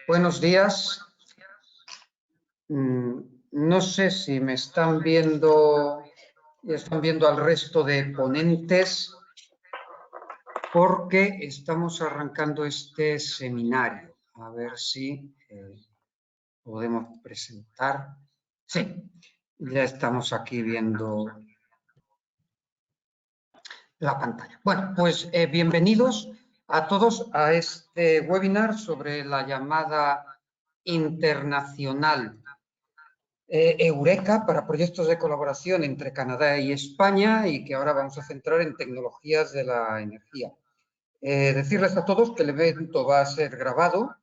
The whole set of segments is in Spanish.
Buenos días. No sé si me están viendo y están viendo al resto de ponentes, porque estamos arrancando este seminario. A ver si podemos presentar. Sí, ya estamos aquí viendo la pantalla. Bueno, pues bienvenidos a todos a este webinar sobre la llamada internacional Eureka para proyectos de colaboración entre Canadá y España, y que ahora vamos a centrar en tecnologías de la energía. Decirles a todos que el evento va a ser grabado,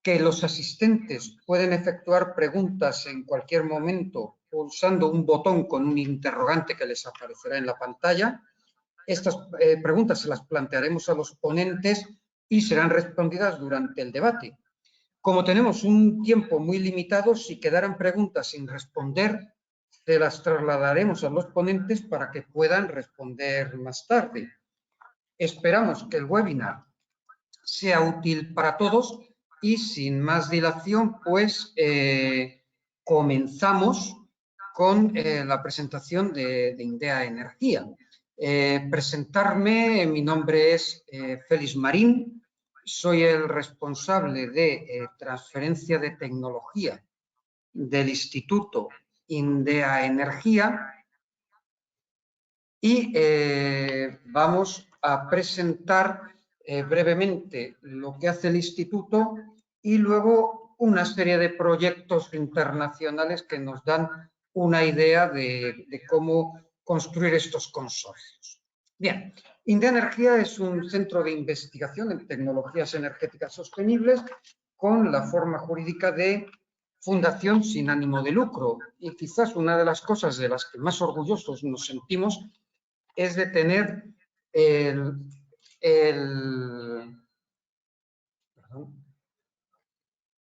que los asistentes pueden efectuar preguntas en cualquier momento pulsando un botón con un interrogante que les aparecerá en la pantalla. Estas preguntas se las plantearemos a los ponentes y serán respondidas durante el debate. Como tenemos un tiempo muy limitado, si quedaran preguntas sin responder, se las trasladaremos a los ponentes para que puedan responder más tarde. Esperamos que el webinar sea útil para todos y, sin más dilación, pues comenzamos con la presentación de INDEA Energía. Presentarme, mi nombre es Félix Marín. Soy el responsable de transferencia de tecnología del Instituto INDEA Energía y vamos a presentar brevemente lo que hace el Instituto y luego una serie de proyectos internacionales que nos dan una idea de cómo construir estos consorcios. Bien, INDEA Energía es un centro de investigación en tecnologías energéticas sostenibles con la forma jurídica de fundación sin ánimo de lucro. Y quizás una de las cosas de las que más orgullosos nos sentimos es de tener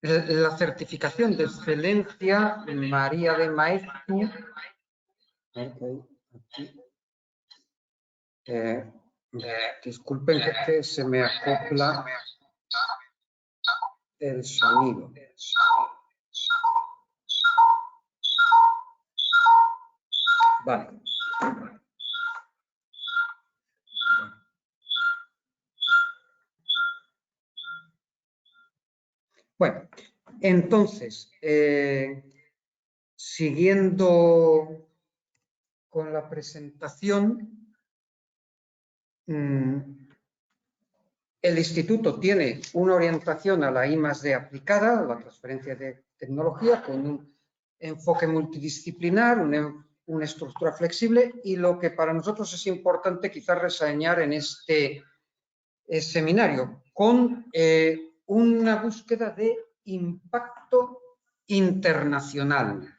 la certificación de excelencia María de Maeztu. Disculpen que se me acopla el sonido. Vale. Bueno, entonces, siguiendo con la presentación, el Instituto tiene una orientación a la I+D aplicada, a la transferencia de tecnología, con un enfoque multidisciplinar, una estructura flexible, y lo que para nosotros es importante quizás reseñar en este seminario, con una búsqueda de impacto internacional.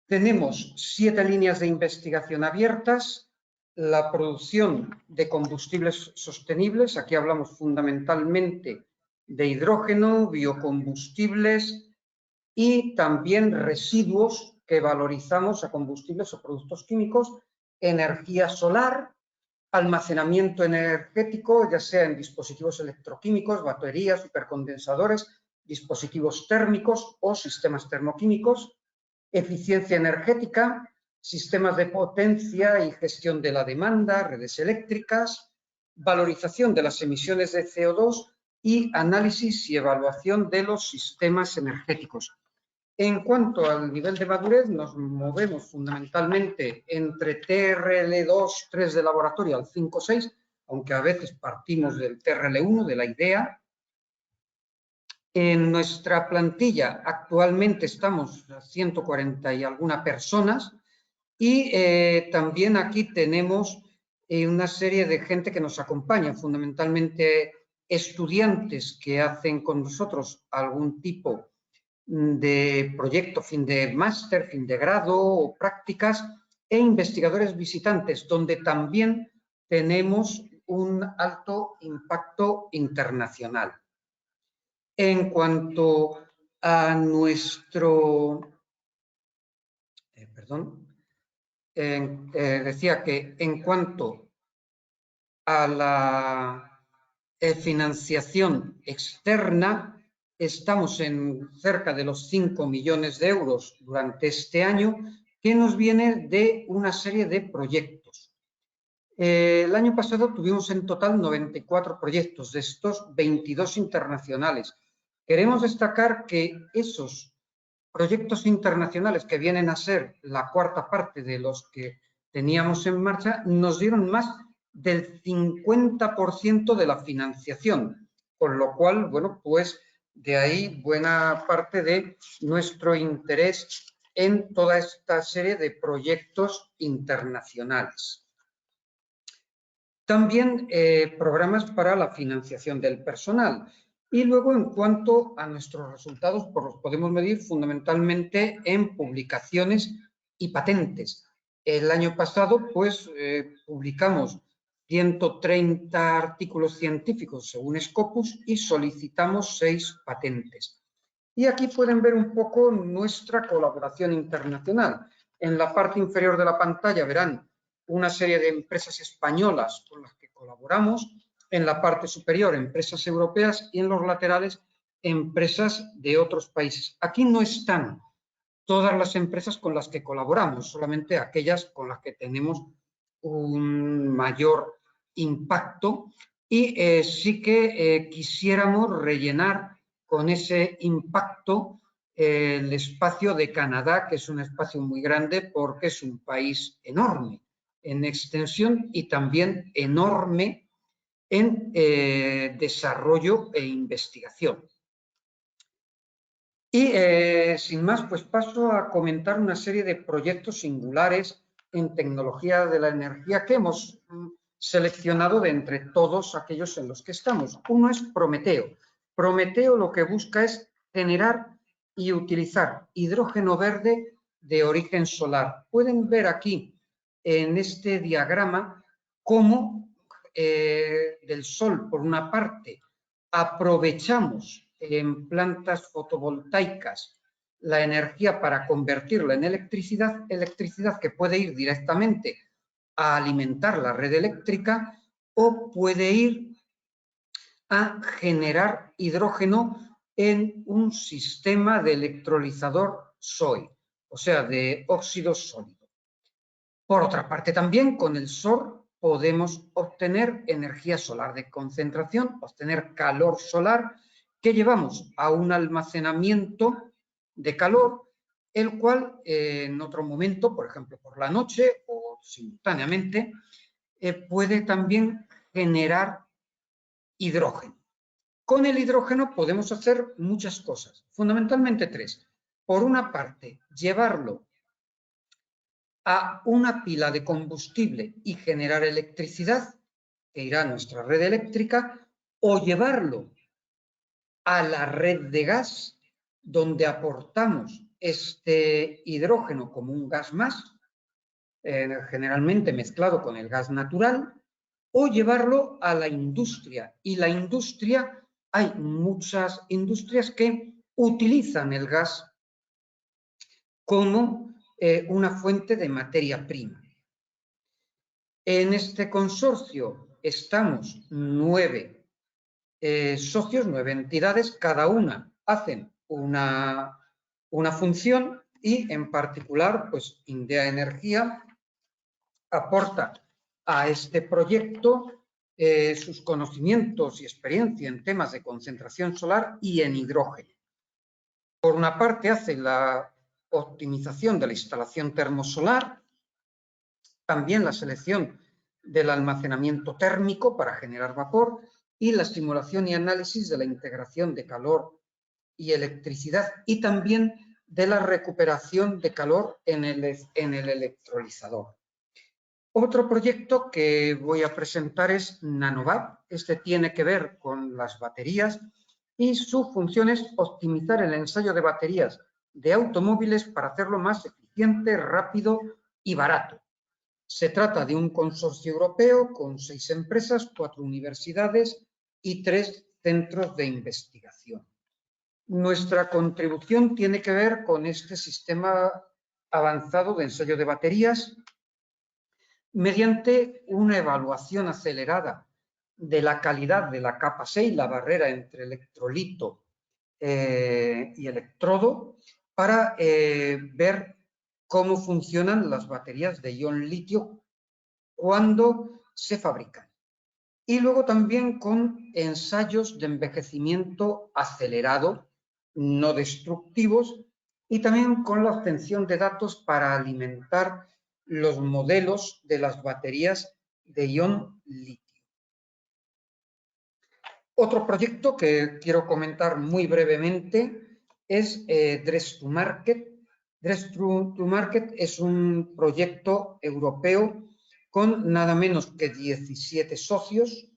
Tenemos 7 líneas de investigación abiertas: la producción de combustibles sostenibles, aquí hablamos fundamentalmente de hidrógeno, biocombustibles y también residuos que valorizamos a combustibles o productos químicos, energía solar, almacenamiento energético, ya sea en dispositivos electroquímicos, baterías, supercondensadores, dispositivos térmicos o sistemas termoquímicos, eficiencia energética, sistemas de potencia y gestión de la demanda, redes eléctricas, valorización de las emisiones de CO2 y análisis y evaluación de los sistemas energéticos. En cuanto al nivel de madurez, nos movemos fundamentalmente entre TRL2, 3 de laboratorio, al 5, 6, aunque a veces partimos del TRL1, de la idea. En nuestra plantilla actualmente estamos a 140 y alguna personas, y también aquí tenemos una serie de gente que nos acompaña, fundamentalmente estudiantes que hacen con nosotros algún tipo de proyecto, fin de máster, fin de grado o prácticas, e investigadores visitantes, donde también tenemos un alto impacto internacional. En cuanto a nuestro... decía que en cuanto a la financiación externa, estamos en cerca de los 5 millones de euros durante este año, que nos viene de una serie de proyectos. El año pasado tuvimos en total 94 proyectos, de estos 22 internacionales. Queremos destacar que esos proyectos internacionales, que vienen a ser la cuarta parte de los que teníamos en marcha, nos dieron más del 50% de la financiación, con lo cual, bueno, pues de ahí buena parte de nuestro interés en toda esta serie de proyectos internacionales. También programas para la financiación del personal. Y luego, en cuanto a nuestros resultados, pues los podemos medir fundamentalmente en publicaciones y patentes. El año pasado, pues, publicamos 130 artículos científicos según Scopus y solicitamos 6 patentes. Y aquí pueden ver un poco nuestra colaboración internacional. En la parte inferior de la pantalla verán una serie de empresas españolas con las que colaboramos, en la parte superior empresas europeas y en los laterales empresas de otros países. Aquí no están todas las empresas con las que colaboramos, solamente aquellas con las que tenemos un mayor impacto y sí que quisiéramos rellenar con ese impacto el espacio de Canadá, que es un espacio muy grande porque es un país enorme en extensión y también enorme en desarrollo e investigación. Y sin más, pues paso a comentar una serie de proyectos singulares en tecnología de la energía que hemos seleccionado de entre todos aquellos en los que estamos. Uno es Prometeo. Prometeo lo que busca es generar y utilizar hidrógeno verde de origen solar. Pueden ver aquí en este diagrama cómo del sol, por una parte, aprovechamos en plantas fotovoltaicas la energía para convertirla en electricidad, electricidad que puede ir directamente a alimentar la red eléctrica o puede ir a generar hidrógeno en un sistema de electrolizador SOI, o sea, de óxido sólido. Por otra parte, también con el sol podemos obtener energía solar de concentración, obtener calor solar que llevamos a un almacenamiento de calor, el cual en otro momento, por ejemplo por la noche o simultáneamente, puede también generar hidrógeno. Con el hidrógeno podemos hacer muchas cosas, fundamentalmente 3. Por una parte, llevarlo a una pila de combustible y generar electricidad que irá a nuestra red eléctrica, o llevarlo a la red de gas, donde aportamos este hidrógeno como un gas más, generalmente mezclado con el gas natural, o llevarlo a la industria. Y la industria, hay muchas industrias que utilizan el gas como una fuente de materia prima. En este consorcio estamos 9 socios, 9 entidades, cada una hacen una función y en particular, pues Indea Energía aporta a este proyecto sus conocimientos y experiencia en temas de concentración solar y en hidrógeno. Por una parte hace la optimización de la instalación termosolar, también la selección del almacenamiento térmico para generar vapor y la simulación y análisis de la integración de calor y electricidad y también de la recuperación de calor en el electrolizador. Otro proyecto que voy a presentar es NanoVap. Este tiene que ver con las baterías y su función es optimizar el ensayo de baterías de automóviles para hacerlo más eficiente, rápido y barato. Se trata de un consorcio europeo con 6 empresas, 4 universidades y 3 centros de investigación. Nuestra contribución tiene que ver con este sistema avanzado de ensayo de baterías, mediante una evaluación acelerada de la calidad de la capa 6, la barrera entre electrolito y electrodo, para ver cómo funcionan las baterías de ion litio cuando se fabrican. Y luego también con ensayos de envejecimiento acelerado, no destructivos, y también con la obtención de datos para alimentar los modelos de las baterías de ion litio. Otro proyecto que quiero comentar muy brevemente es Dress2Market. Dress2Market es un proyecto europeo con nada menos que 17 socios,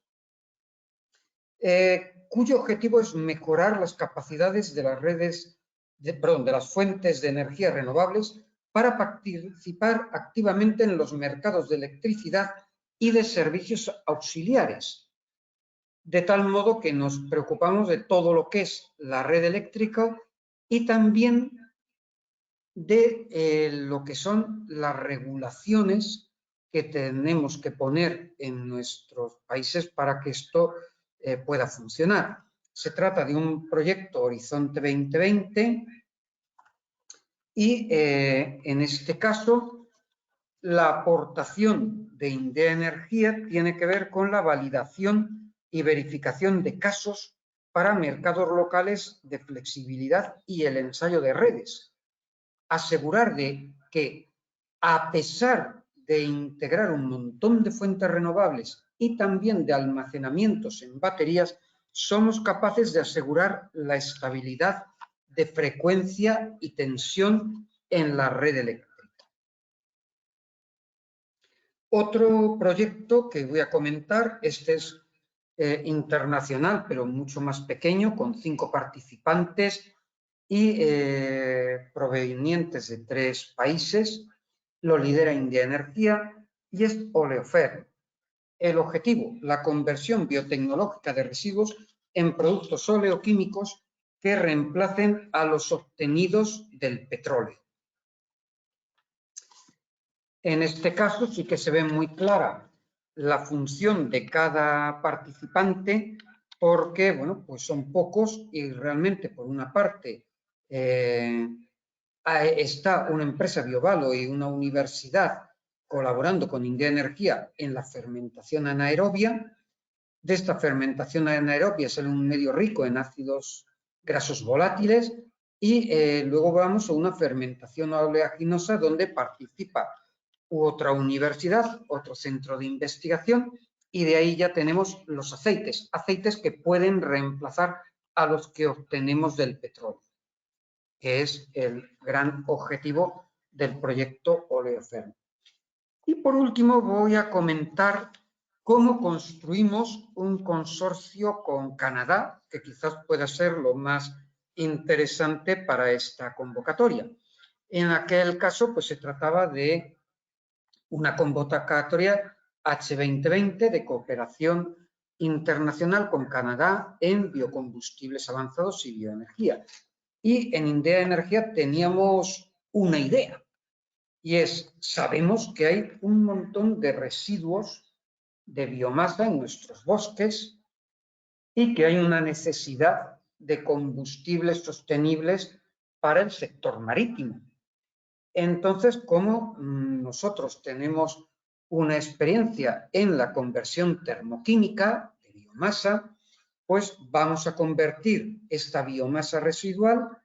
cuyo objetivo es mejorar las capacidades de las redes, de las fuentes de energía renovables para participar activamente en los mercados de electricidad y de servicios auxiliares, de tal modo que nos preocupamos de todo lo que es la red eléctrica y también de lo que son las regulaciones que tenemos que poner en nuestros países para que esto pueda funcionar. Se trata de un proyecto Horizonte 2020 y en este caso la aportación de Indea Energía tiene que ver con la validación y verificación de casos para mercados locales de flexibilidad y el ensayo de redes. Asegurar de que, a pesar de integrar un montón de fuentes renovables y también de almacenamientos en baterías, somos capaces de asegurar la estabilidad de frecuencia y tensión en la red eléctrica. Otro proyecto que voy a comentar, este es internacional, pero mucho más pequeño, con 5 participantes y provenientes de 3 países. Lo lidera Indea Energía y es Oleofer. El objetivo, la conversión biotecnológica de residuos en productos oleoquímicos que reemplacen a los obtenidos del petróleo. En este caso sí que se ve muy clara la función de cada participante porque, bueno, pues son pocos y realmente por una parte está una empresa Biovalo y una universidad colaborando con Indea Energía en la fermentación anaerobia. De esta fermentación anaerobia sale un medio rico en ácidos grasos volátiles y luego vamos a una fermentación oleaginosa donde participa otra universidad, otro centro de investigación, y de ahí ya tenemos los aceites, aceites que pueden reemplazar a los que obtenemos del petróleo, que es el gran objetivo del proyecto Oleofer. Y por último voy a comentar cómo construimos un consorcio con Canadá, que quizás pueda ser lo más interesante para esta convocatoria. En aquel caso, pues se trataba de una convocatoria H2020 de cooperación internacional con Canadá en biocombustibles avanzados y bioenergía. Y en Indea Energía teníamos una idea, y es, sabemos que hay un montón de residuos de biomasa en nuestros bosques y que hay una necesidad de combustibles sostenibles para el sector marítimo. Entonces, como nosotros tenemos una experiencia en la conversión termoquímica de biomasa, pues vamos a convertir esta biomasa residual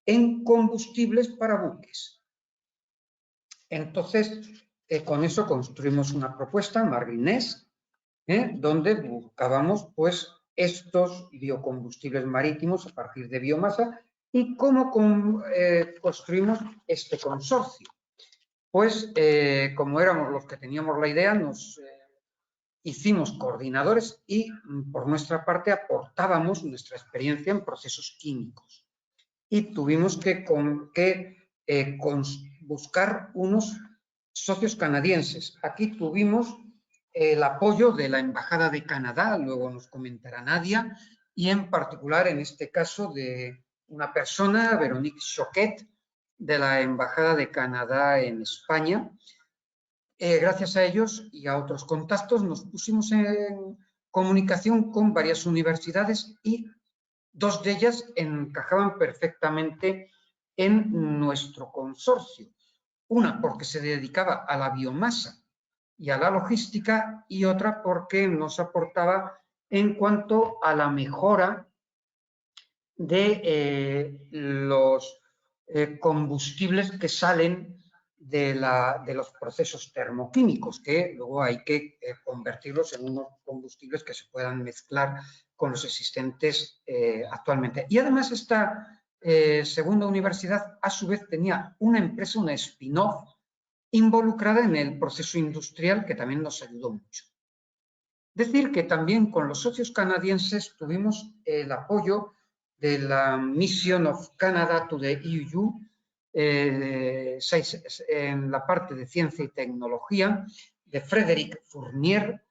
en combustibles para buques. Entonces, con eso construimos una propuesta, Margrinés, donde buscábamos pues estos biocombustibles marítimos a partir de biomasa. ¿Y cómo construimos este consorcio? Pues como éramos los que teníamos la idea, nos hicimos coordinadores y por nuestra parte aportábamos nuestra experiencia en procesos químicos. Y tuvimos que buscar unos socios canadienses. Aquí tuvimos el apoyo de la Embajada de Canadá, luego nos comentará Nadia, y en particular en este caso de una persona, Veronique Choquet, de la Embajada de Canadá en España, gracias a ellos y a otros contactos nos pusimos en comunicación con varias universidades y 2 de ellas encajaban perfectamente en nuestro consorcio. Una porque se dedicaba a la biomasa y a la logística, y otra porque nos aportaba en cuanto a la mejora de los combustibles que salen de los procesos termoquímicos, que luego hay que convertirlos en unos combustibles que se puedan mezclar con los existentes actualmente. Y además esta segunda universidad a su vez tenía una empresa, una spin-off, involucrada en el proceso industrial, que también nos ayudó mucho. Decir que también con los socios canadienses tuvimos el apoyo de la Mission of Canada to the EU en la parte de ciencia y tecnología, de Frédéric Fournier,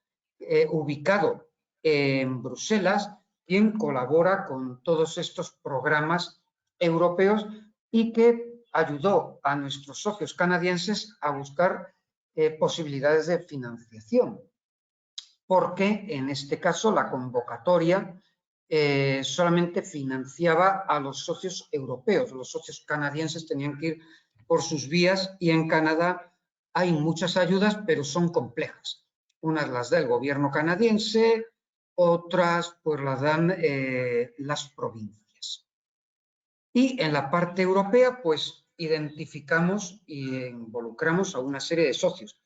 ubicado en Bruselas, quien colabora con todos estos programas europeos y que ayudó a nuestros socios canadienses a buscar posibilidades de financiación, porque en este caso la convocatoria solamente financiaba a los socios europeos. Los socios canadienses tenían que ir por sus vías, y en Canadá hay muchas ayudas, pero son complejas. Unas las da el gobierno canadiense, otras pues las dan las provincias. Y en la parte europea pues identificamos e involucramos a una serie de socios.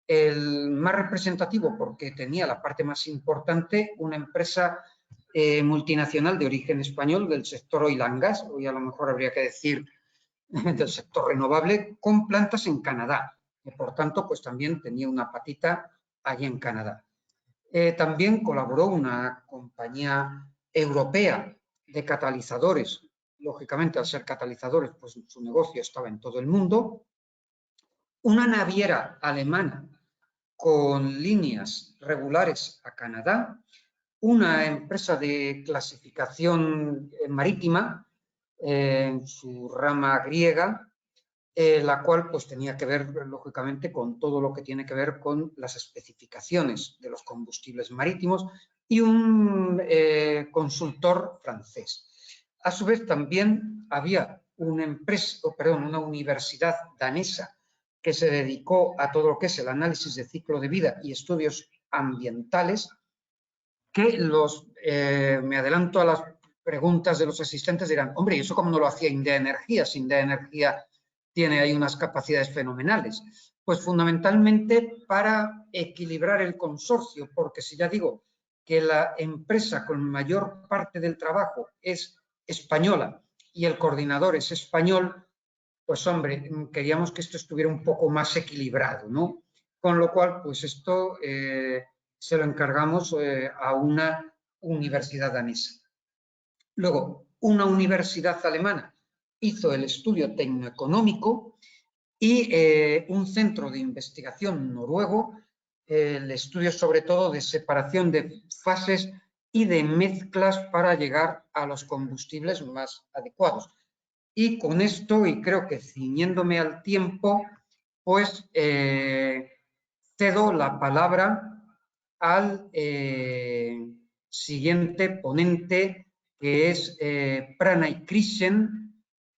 El más representativo, porque tenía la parte más importante, una empresa multinacional de origen español del sector oil and gas, hoy a lo mejor habría que decir del sector renovable, con plantas en Canadá. Y por tanto, pues también tenía una patita allí en Canadá. También colaboró una compañía europea de catalizadores. Lógicamente, al ser catalizadores, pues su negocio estaba en todo el mundo. Una naviera alemana con líneas regulares a Canadá, una empresa de clasificación marítima en su rama griega, la cual pues tenía que ver lógicamente con todo lo que tiene que ver con las especificaciones de los combustibles marítimos, y un consultor francés. A su vez también había una universidad danesa que se dedicó a todo lo que es el análisis de ciclo de vida y estudios ambientales, que me adelanto a las preguntas de los asistentes, dirán, hombre, ¿y eso cómo no lo hacía Indea Energía? Si Indea Energía tiene ahí unas capacidades fenomenales. Pues fundamentalmente para equilibrar el consorcio, porque si ya digo que la empresa con mayor parte del trabajo es española y el coordinador es español, pues hombre, queríamos que esto estuviera un poco más equilibrado, ¿no? Con lo cual, pues esto se lo encargamos a una universidad danesa. Luego, una universidad alemana hizo el estudio tecnoeconómico, y un centro de investigación noruego el estudio sobre todo de separación de fases y de mezclas para llegar a los combustibles más adecuados. Y con esto, y creo que ciñéndome al tiempo, pues cedo la palabra al siguiente ponente, que es Pranay Krishen,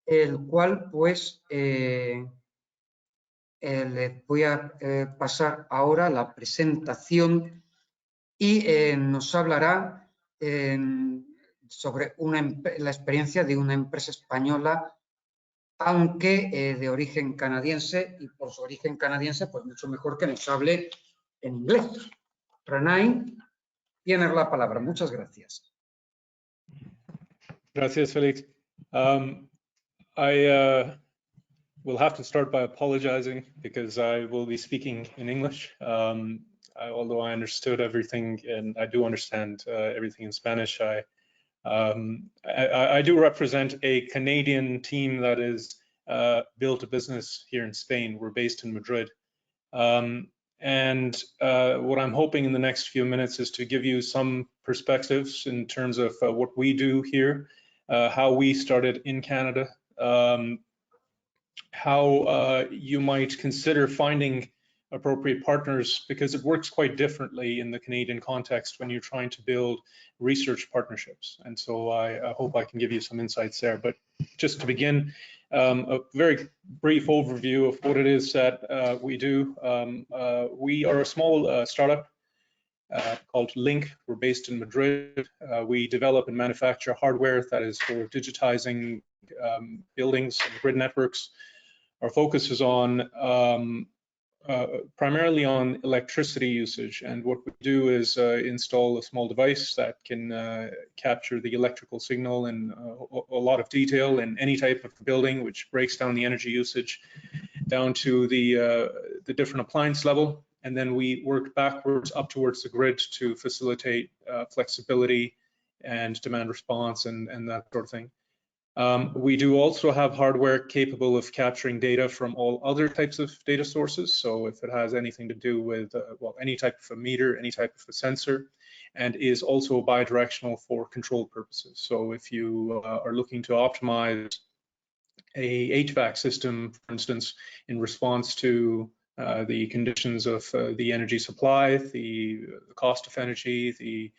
el cual pues le voy a pasar ahora la presentación, y nos hablará sobre la experiencia de una empresa española, aunque de origen canadiense, y por su origen canadiense, pues mucho mejor que nos hable en inglés. Pranay, tienes la palabra. Muchas gracias. Gracias, Felix. I will have to start by apologizing because I will be speaking in English. Although I understood everything, and I do understand everything in Spanish, I do represent a Canadian team that is built a business here in Spain. We're based in Madrid. And what I'm hoping in the next few minutes is to give you some perspectives in terms of what we do here, how we started in Canada, how you might consider finding appropriate partners, because it works quite differently in the Canadian context when you're trying to build research partnerships. And so I hope I can give you some insights there. But just to begin, a very brief overview of what it is that we do. We are a small startup called Link. We're based in Madrid. We develop and manufacture hardware that is for digitizing buildings and grid networks. Our focus is on primarily on electricity usage, and what we do is install a small device that can capture the electrical signal in a lot of detail in any type of building, which breaks down the energy usage down to the different appliance level, and then we work backwards up towards the grid to facilitate flexibility and demand response and that sort of thing. We do also have hardware capable of capturing data from all other types of data sources. So if it has anything to do with, well, any type of a meter, any type of a sensor, and is also bidirectional for control purposes. So if you are looking to optimize a HVAC system, for instance, in response to the conditions of the energy supply, the cost of energy, the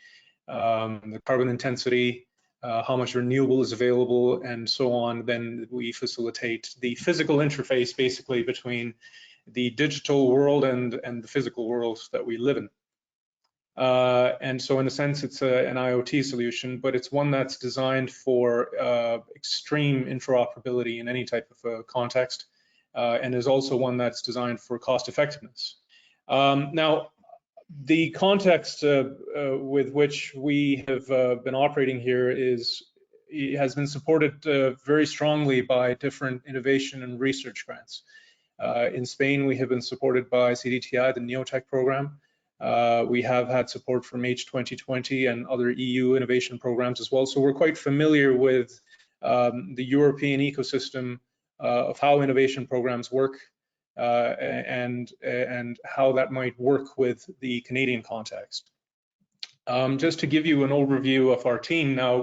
carbon intensity, how much renewable is available, and so on, then we facilitate the physical interface basically between the digital world and the physical world that we live in. And so in a sense, it's an IoT solution, but it's one that's designed for extreme interoperability in any type of context, and is also one that's designed for cost effectiveness. Now, the context with which we have been operating here has been supported very strongly by different innovation and research grants. In Spain, we have been supported by CDTI, the Neotech program. We have had support from H2020 and other EU innovation programs as well. So we're quite familiar with the European ecosystem of how innovation programs work. And how that might work with the Canadian context. Just to give you an overview of our team now,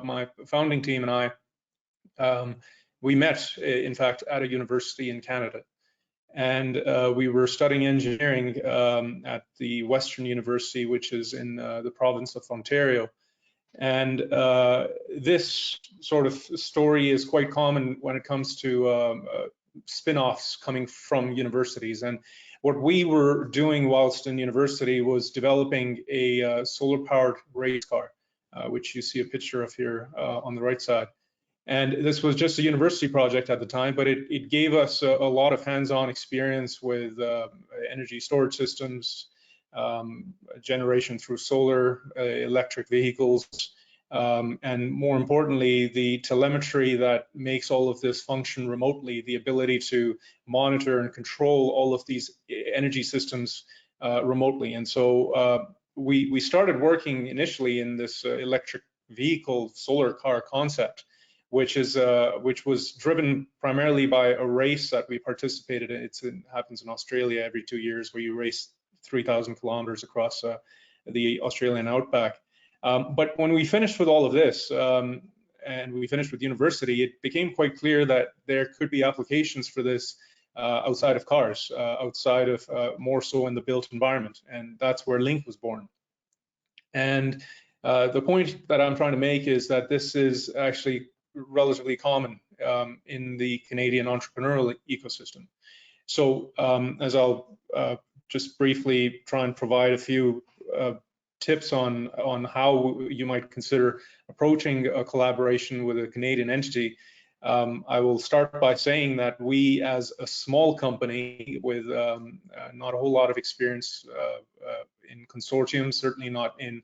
my founding team and I, we met, in fact, at a university in Canada. And we were studying engineering at the Western University, which is in the province of Ontario. And this sort of story is quite common when it comes to spin-offs coming from universities. And what we were doing whilst in university was developing a solar-powered race car, which you see a picture of here on the right side. And this was just a university project at the time, but it gave us a lot of hands-on experience with energy storage systems, generation through solar, electric vehicles, and more importantly, the telemetry that makes all of this function remotely, the ability to monitor and control all of these energy systems remotely. And so we started working initially in this electric vehicle solar car concept, which was driven primarily by a race that we participated in. It happens in Australia every 2 years, where you race 3,000 kilometers across the Australian outback. But when we finished with all of this, and we finished with university, it became quite clear that there could be applications for this outside of cars, outside of more so in the built environment. And that's where Link was born. And the point that I'm trying to make is that this is actually relatively common in the Canadian entrepreneurial ecosystem. So as I'll just briefly try and provide a few tips on how you might consider approaching a collaboration with a Canadian entity, I will start by saying that we, as a small company with not a whole lot of experience in consortiums, certainly not in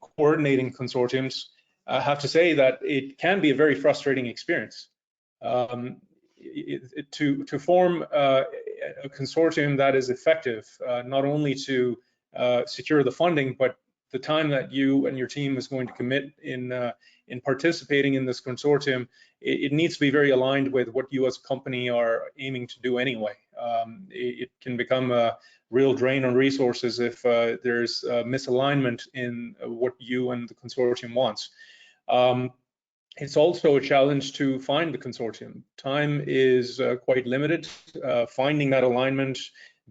coordinating consortiums, I have to say that it can be a very frustrating experience. To form a consortium that is effective, not only to secure the funding, but the time that you and your team is going to commit in participating in this consortium, it needs to be very aligned with what you as a company are aiming to do anyway. It can become a real drain on resources if there's misalignment in what you and the consortium wants. It's also a challenge to find the consortium. Time is quite limited. Finding that alignment,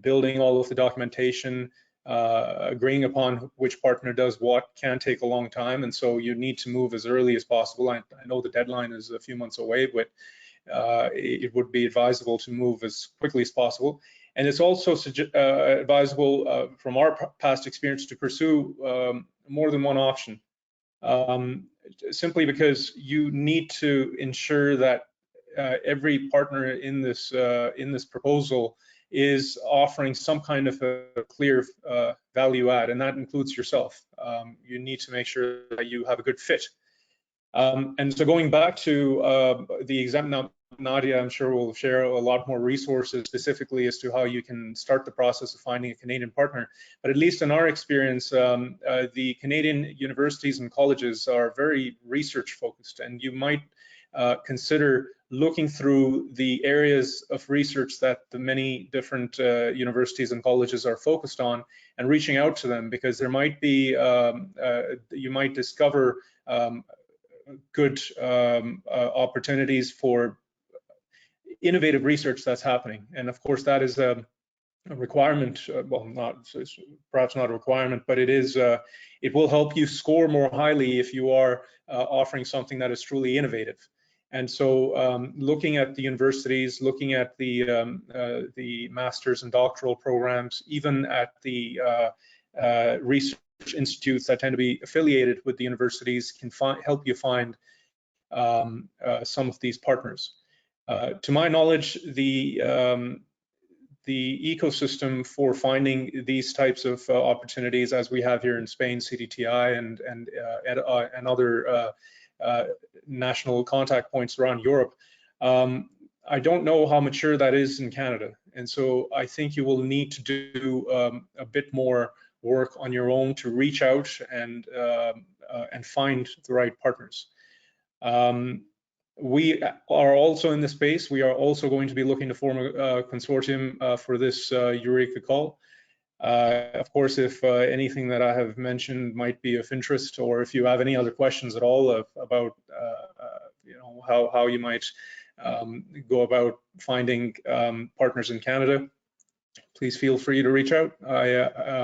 building all of the documentation, agreeing upon which partner does what can take a long time. And so you need to move as early as possible. I know the deadline is a few months away, but it would be advisable to move as quickly as possible. And it's also advisable from our past experience to pursue more than one option. Simply because you need to ensure that every partner in this proposal is offering some kind of a clear value add, and that includes yourself. You need to make sure that you have a good fit. And so going back to the example, Nadia, I'm sure will share a lot more resources specifically as to how you can start the process of finding a Canadian partner. But at least in our experience, the Canadian universities and colleges are very research focused, and you might consider looking through the areas of research that the many different universities and colleges are focused on and reaching out to them, because there might be, you might discover good opportunities for innovative research that's happening. And of course, that is a requirement, well, perhaps not a requirement, but it is, it will help you score more highly if you are offering something that is truly innovative. And so looking at the universities, looking at the master's and doctoral programs, even at the research institutes that tend to be affiliated with the universities can help you find some of these partners. To my knowledge, the ecosystem for finding these types of opportunities, as we have here in Spain, CDTI and other national contact points around Europe, I don't know how mature that is in Canada. And so I think you will need to do a bit more work on your own to reach out and find the right partners. We are also in the space. We are also going to be looking to form a consortium for this Eureka call. Of course, if anything that I have mentioned might be of interest, or if you have any other questions at all about you know, how you might go about finding partners in Canada, please feel free to reach out. I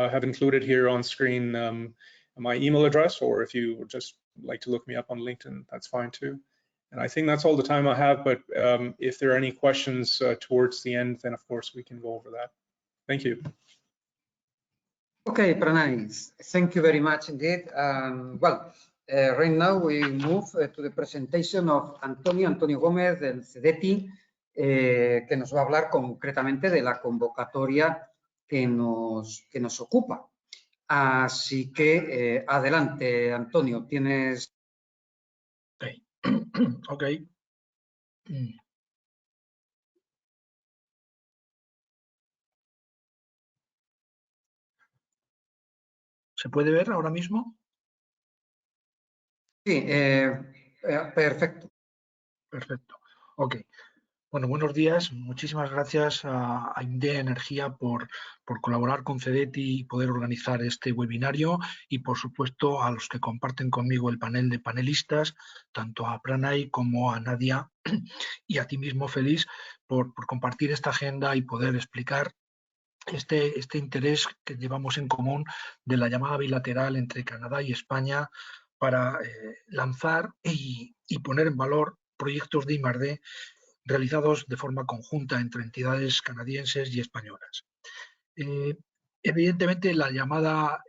have included here on screen my email address, or if you would just like to look me up on LinkedIn, that's fine too. And I think that's all the time I have, but if there are any questions towards the end, then of course we can go over that. Thank you. Okay, Pranay, thank you very much indeed. Right now we move to the presentation of Antonio Gómez del CEDETI, que nos va a hablar concretamente de la convocatoria que nos ocupa. Así que adelante, Antonio, tienes... Okay. ¿Se puede ver ahora mismo? Sí, perfecto. Perfecto. Ok. Bueno, buenos días. Muchísimas gracias a INDEA Energía por colaborar con CEDETI y poder organizar este webinario, y por supuesto a los que comparten conmigo el panel de panelistas, tanto a Pranay como a Nadia, y a ti mismo, Félix, por compartir esta agenda y poder explicar este interés que llevamos en común de la llamada bilateral entre Canadá y España para lanzar y poner en valor proyectos de I+D realizados de forma conjunta entre entidades canadienses y españolas. Evidentemente, llamar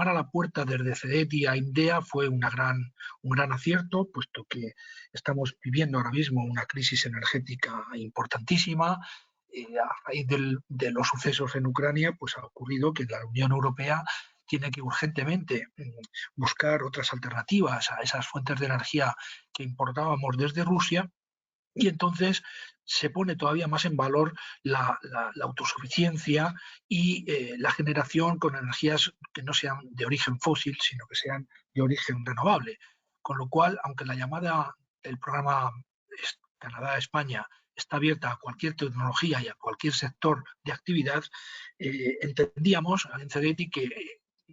a la puerta desde CEDETI a INDEA fue un gran acierto, puesto que estamos viviendo ahora mismo una crisis energética importantísima. A raíz de los sucesos en Ucrania, pues ha ocurrido que la Unión Europea tiene que urgentemente buscar otras alternativas a esas fuentes de energía que importábamos desde Rusia, y entonces se pone todavía más en valor la autosuficiencia y la generación con energías que no sean de origen fósil, sino que sean de origen renovable. Con lo cual, aunque la llamada del programa Canadá-España está abierta a cualquier tecnología y a cualquier sector de actividad, entendíamos en CEDETI que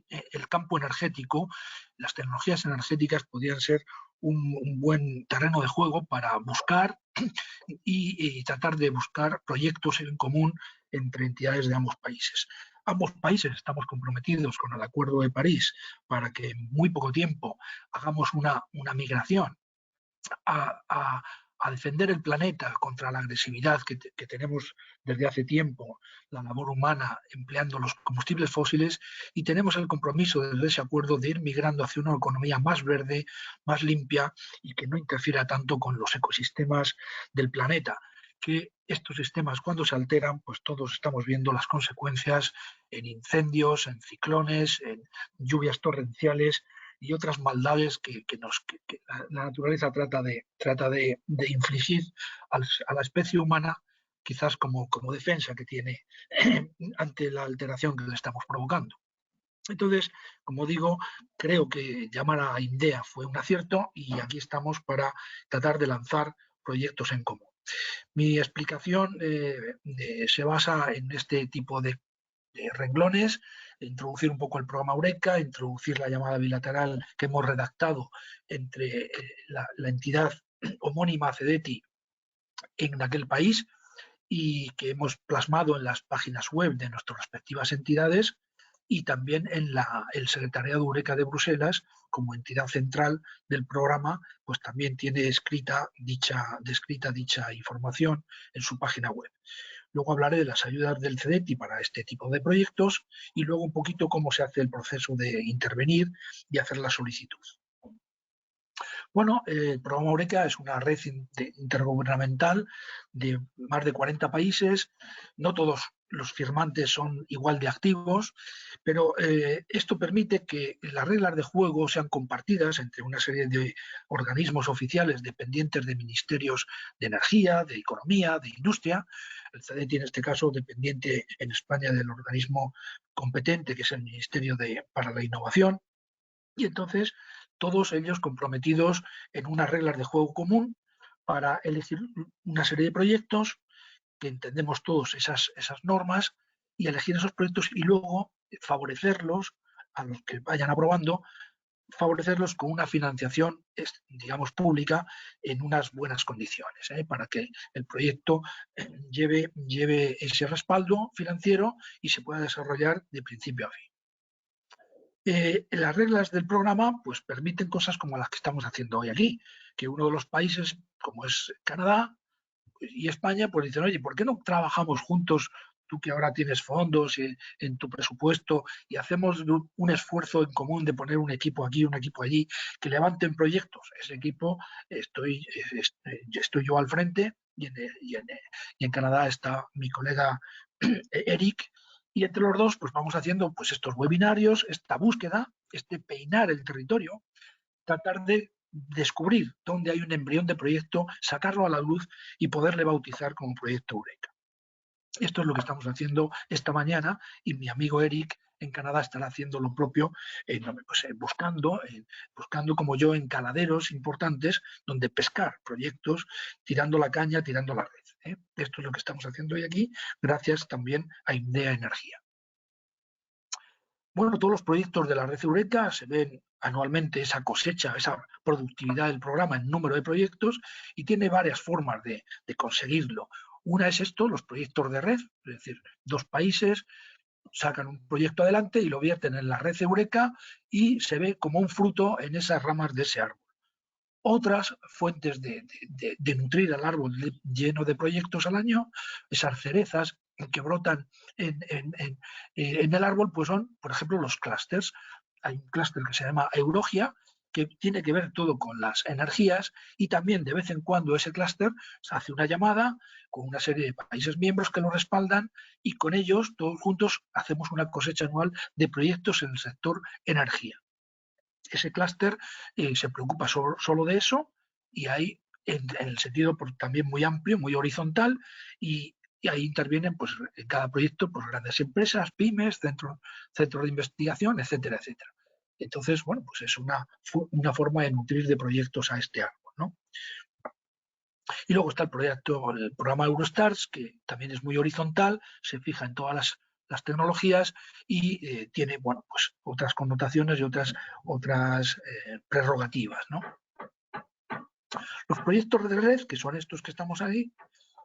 el campo energético, las tecnologías energéticas podrían ser un buen terreno de juego para buscar y tratar de buscar proyectos en común entre entidades de ambos países. Ambos países estamos comprometidos con el Acuerdo de París para que en muy poco tiempo hagamos una migración a defender el planeta contra la agresividad que tenemos desde hace tiempo, la labor humana empleando los combustibles fósiles, y tenemos el compromiso desde ese acuerdo de ir migrando hacia una economía más verde, más limpia y que no interfiera tanto con los ecosistemas del planeta, que estos sistemas cuando se alteran, pues todos estamos viendo las consecuencias en incendios, en ciclones, en lluvias torrenciales y otras maldades que la naturaleza trata de infligir a la especie humana, quizás como defensa que tiene ante la alteración que le estamos provocando. Entonces, como digo, creo que llamar a INDEA fue un acierto y aquí estamos para tratar de lanzar proyectos en común. Mi explicación se basa en este tipo de renglones, introducir un poco el programa Eureka, introducir la llamada bilateral que hemos redactado entre la entidad homónima CEDETI en aquel país y que hemos plasmado en las páginas web de nuestras respectivas entidades, y también en el Secretariado Eureka de Bruselas, como entidad central del programa, pues también tiene descrita dicha información en su página web. Luego hablaré de las ayudas del CEDETI para este tipo de proyectos y luego un poquito cómo se hace el proceso de intervenir y hacer la solicitud. Bueno, el programa Eureka es una red intergubernamental de más de 40 países. No todos los firmantes son igual de activos, pero esto permite que las reglas de juego sean compartidas entre una serie de organismos oficiales dependientes de ministerios de energía, de economía, de industria. El CEDETI en este caso dependiente en España del organismo competente, que es el Ministerio para la Innovación. Y entonces todos ellos comprometidos en unas reglas de juego común para elegir una serie de proyectos que entendemos todos esas normas y elegir esos proyectos y luego favorecerlos a los que vayan aprobando, favorecerlos con una financiación, digamos, pública en unas buenas condiciones, para que el proyecto lleve ese respaldo financiero y se pueda desarrollar de principio a fin. Las reglas del programa pues permiten cosas como las que estamos haciendo hoy aquí, que uno de los países, como es Canadá y España, pues dicen, oye, ¿por qué no trabajamos juntos, tú que ahora tienes fondos en tu presupuesto, y hacemos un esfuerzo en común de poner un equipo aquí, un equipo allí, que levanten proyectos? Ese equipo estoy yo al frente y en Canadá está mi colega Eric, y entre los dos pues vamos haciendo pues estos webinarios, esta búsqueda, peinar el territorio, tratar de descubrir dónde hay un embrión de proyecto, sacarlo a la luz y poderle bautizar como proyecto Eureka. Esto es lo que estamos haciendo esta mañana y mi amigo Eric en Canadá estará haciendo lo propio, buscando como yo en caladeros importantes donde pescar proyectos, tirando la caña, tirando la red. Esto es lo que estamos haciendo hoy aquí, gracias también a INDEA Energía. Bueno, todos los proyectos de la red Eureka se ven anualmente esa cosecha, esa productividad del programa en número de proyectos, y tiene varias formas de conseguirlo. Una es esto, los proyectos de red, es decir, dos países sacan un proyecto adelante y lo vierten en la red Eureka y se ve como un fruto en esas ramas de ese árbol. Otras fuentes de nutrir al árbol lleno de proyectos al año, esas cerezas que brotan en el árbol, pues son, por ejemplo, los clústeres. Hay un clúster que se llama Eurogia, que tiene que ver todo con las energías, y también de vez en cuando ese clúster hace una llamada con una serie de países miembros que lo respaldan, y con ellos, todos juntos, hacemos una cosecha anual de proyectos en el sector energía. Ese clúster se preocupa solo de eso, y hay en el sentido también muy amplio, muy horizontal, y ahí intervienen pues, en cada proyecto pues, grandes empresas, pymes, centros de investigación, etcétera, etcétera. Entonces, bueno, pues es una forma de nutrir de proyectos a este árbol, ¿no? Y luego está el programa Eurostars, que también es muy horizontal, se fija en todas las las tecnologías y tiene, bueno, pues otras connotaciones y otras prerrogativas, ¿no? Los proyectos de red, que son estos que estamos ahí,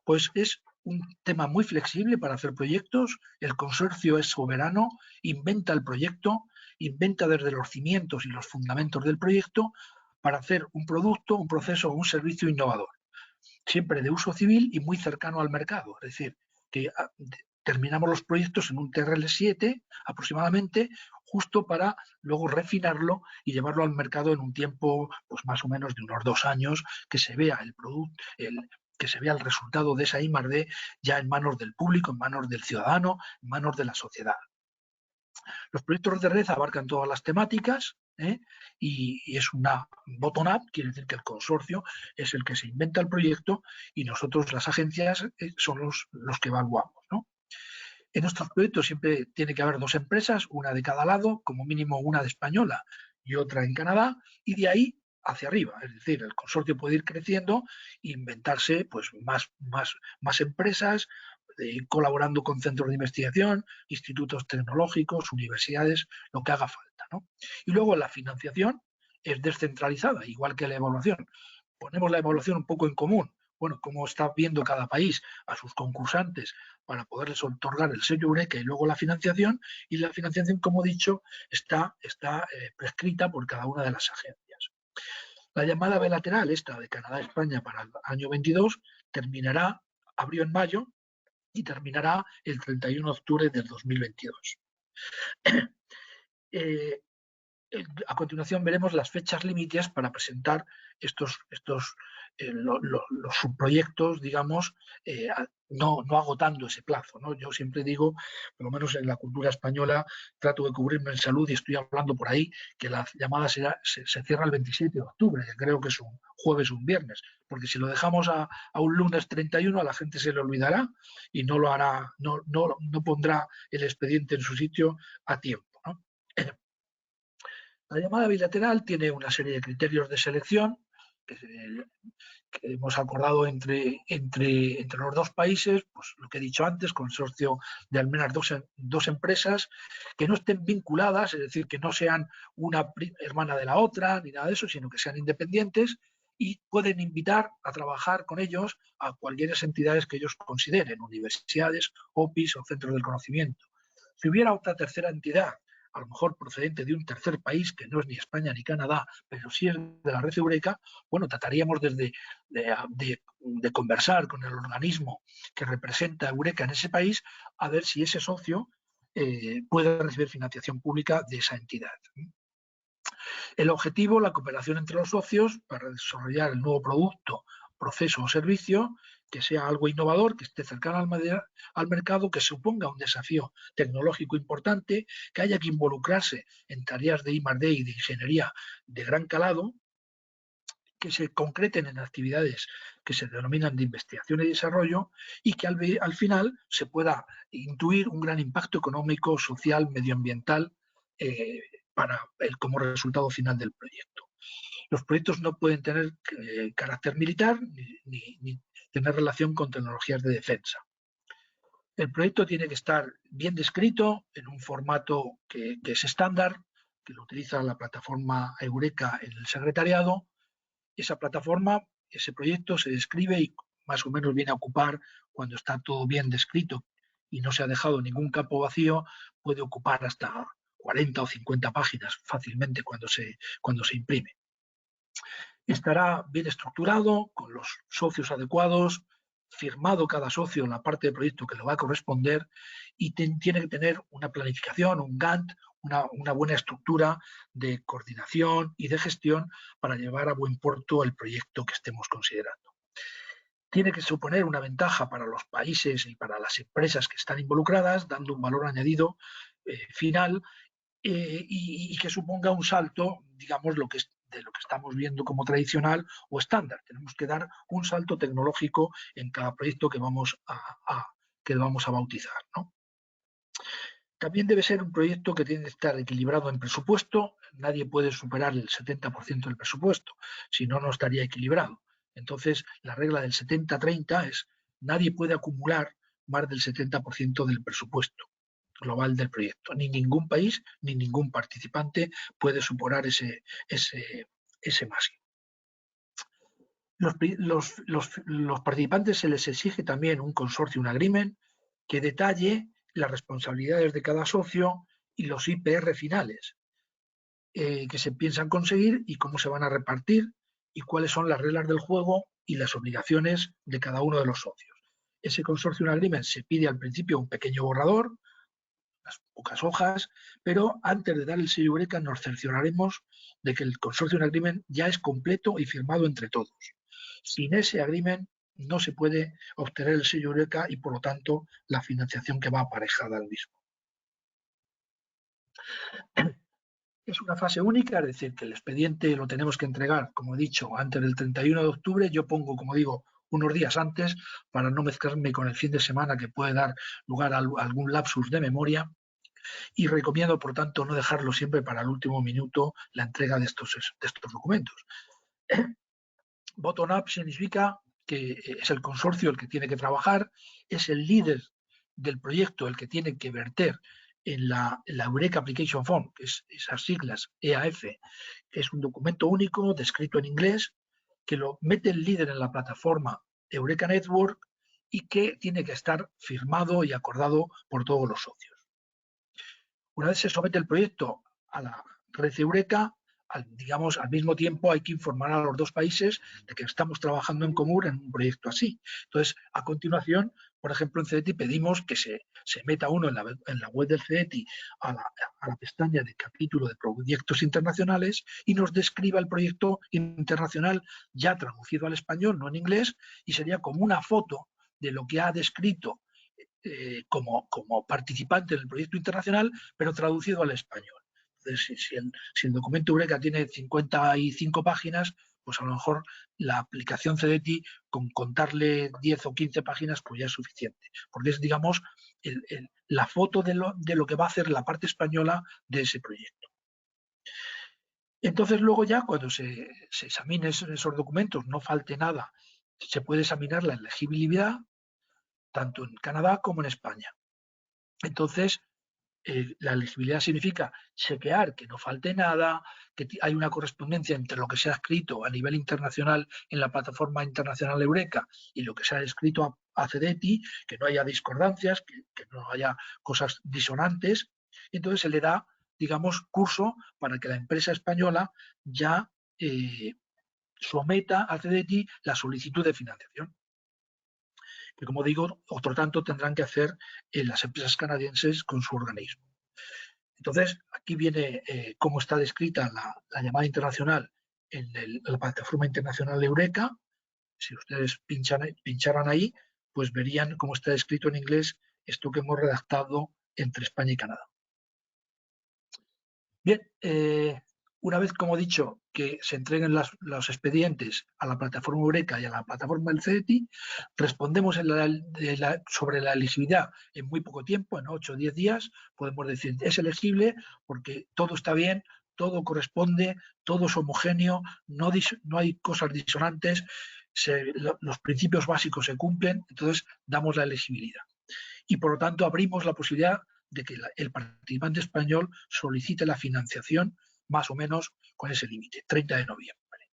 pues es un tema muy flexible para hacer proyectos. El consorcio es soberano, inventa el proyecto, inventa desde los cimientos y los fundamentos del proyecto para hacer un producto, un proceso o un servicio innovador, siempre de uso civil y muy cercano al mercado. Es decir, que terminamos los proyectos en un TRL7 aproximadamente, justo para luego refinarlo y llevarlo al mercado en un tiempo pues más o menos de unos 2 años, que se vea el producto, que se vea el resultado de esa I+D ya en manos del público, en manos del ciudadano, en manos de la sociedad. Los proyectos de red abarcan todas las temáticas, y es una bottom-up, quiere decir que el consorcio es el que se inventa el proyecto y nosotros, las agencias, son los que evaluamos, ¿no? En nuestros proyectos siempre tiene que haber 2 empresas, una de cada lado, como mínimo una de española y otra en Canadá, y de ahí hacia arriba. Es decir, el consorcio puede ir creciendo e inventarse pues, más empresas, colaborando con centros de investigación, institutos tecnológicos, universidades, lo que haga falta, ¿no? Y luego la financiación es descentralizada, igual que la evaluación. Ponemos la evaluación un poco en común. Bueno, cómo está viendo cada país a sus concursantes para poderles otorgar el sello Eureka y luego la financiación. Y la financiación, como he dicho, está prescrita por cada una de las agencias. La llamada bilateral, esta de Canadá-España para el año 22, abrió en mayo y terminará el 31 de octubre del 2022. A continuación veremos las fechas límites para presentar los subproyectos, digamos, no agotando ese plazo, ¿no? Yo siempre digo, por lo menos en la cultura española, trato de cubrirme en salud y estoy hablando por ahí que la llamada se cierra el 27 de octubre, que creo que es un jueves o un viernes, porque si lo dejamos a un lunes 31 a la gente se le olvidará y no lo hará, no pondrá el expediente en su sitio a tiempo, ¿no? La llamada bilateral tiene una serie de criterios de selección que hemos acordado entre los 2 países, pues lo que he dicho antes, consorcio de al menos dos empresas que no estén vinculadas, es decir, que no sean una hermana de la otra ni nada de eso, sino que sean independientes y pueden invitar a trabajar con ellos a cualquier entidades que ellos consideren, universidades, OPIs o centros del conocimiento. Si hubiera otra tercera entidad, a lo mejor procedente de un tercer país que no es ni España ni Canadá, pero sí es de la red Eureka, bueno, trataríamos de conversar con el organismo que representa Eureka en ese país a ver si ese socio puede recibir financiación pública de esa entidad. El objetivo, la cooperación entre los socios para desarrollar el nuevo producto, proceso o servicio, que sea algo innovador, que esté cercano al mercado, que suponga un desafío tecnológico importante, que haya que involucrarse en tareas de I+D y de ingeniería de gran calado, que se concreten en actividades que se denominan de investigación y desarrollo y que al final se pueda intuir un gran impacto económico, social, medioambiental como resultado final del proyecto. Los proyectos no pueden tener carácter militar ni tener relación con tecnologías de defensa. El proyecto tiene que estar bien descrito en un formato que es estándar, que lo utiliza la plataforma Eureka en el secretariado. Esa plataforma, ese proyecto se describe y más o menos viene a ocupar, cuando está todo bien descrito y no se ha dejado ningún campo vacío, puede ocupar hasta 40 o 50 páginas fácilmente cuando se imprime. Estará bien estructurado, con los socios adecuados, firmado cada socio en la parte del proyecto que le va a corresponder y tiene que tener una planificación, un Gantt, una buena estructura de coordinación y de gestión para llevar a buen puerto el proyecto que estemos considerando. Tiene que suponer una ventaja para los países y para las empresas que están involucradas, dando un valor añadido final y que suponga un salto, digamos, de lo que estamos viendo como tradicional o estándar. Tenemos que dar un salto tecnológico en cada proyecto que vamos a bautizar, ¿no? También debe ser un proyecto que tiene que estar equilibrado en presupuesto. Nadie puede superar el 70% del presupuesto, si no, no estaría equilibrado. Entonces, la regla del 70-30 es nadie puede acumular más del 70% del presupuesto. global del proyecto. Ni ningún país ni ningún participante puede superar ese máximo. Los participantes se les exige también un consortium agreement que detalle las responsabilidades de cada socio y los IPR finales que se piensan conseguir y cómo se van a repartir y cuáles son las reglas del juego y las obligaciones de cada uno de los socios. Ese consortium agreement se pide al principio un pequeño borrador, unas pocas hojas, pero antes de dar el sello Eureka nos cercioraremos de que el consortium agreement ya es completo y firmado entre todos. Sin ese agreement no se puede obtener el sello Eureka y, por lo tanto, la financiación que va aparejada al mismo. Es una fase única, es decir, que el expediente lo tenemos que entregar, como he dicho, antes del 31 de octubre. Yo pongo, como digo, unos días antes para no mezclarme con el fin de semana que puede dar lugar a algún lapsus de memoria. Y recomiendo, por tanto, no dejarlo siempre para el último minuto la entrega de estos documentos. Bottom-up significa que es el consorcio el que tiene que trabajar, es el líder del proyecto el que tiene que verter en la Eureka Application Form, que es esas siglas EAF, que es un documento único descrito en inglés, que lo mete el líder en la plataforma Eureka Network y que tiene que estar firmado y acordado por todos los socios. Una vez se somete el proyecto a la red Eureka, al mismo tiempo hay que informar a los dos países de que estamos trabajando en común en un proyecto así. Entonces, a continuación, por ejemplo, en CETI pedimos que se meta uno en la web del CETI a la pestaña de capítulo de proyectos internacionales y nos describa el proyecto internacional ya traducido al español, no en inglés, y sería como una foto de lo que ha descrito como participante en el proyecto internacional, pero traducido al español. Entonces, si el documento Eureka tiene 55 páginas, pues a lo mejor la aplicación CEDETI, con contarle 10 o 15 páginas, pues ya es suficiente. Porque es, digamos, la foto de lo que va a hacer la parte española de ese proyecto. Entonces, luego ya, cuando se examinen esos documentos, no falte nada, se puede examinar la elegibilidad, tanto en Canadá como en España. Entonces, la elegibilidad significa chequear que no falte nada, que hay una correspondencia entre lo que se ha escrito a nivel internacional en la plataforma internacional Eureka y lo que se ha escrito a CEDETI, que no haya discordancias, que no haya cosas disonantes. Entonces se le da, digamos, curso para que la empresa española ya someta a CEDETI la solicitud de financiación. Que, como digo, otro tanto tendrán que hacer las empresas canadienses con su organismo. Entonces, aquí viene cómo está descrita la llamada internacional en la plataforma internacional de Eureka. Si ustedes pincharan ahí, pues verían cómo está descrito en inglés esto que hemos redactado entre España y Canadá. Bien, una vez, como he dicho, que se entreguen los expedientes a la plataforma Eureka y a la plataforma del CETI, respondemos sobre la elegibilidad en muy poco tiempo, en 8 o 10 días, podemos decir es elegible porque todo está bien, todo corresponde, todo es homogéneo, no hay cosas disonantes, los principios básicos se cumplen, entonces damos la elegibilidad. Y por lo tanto abrimos la posibilidad de que el participante español solicite la financiación más o menos con ese límite, 30 de noviembre.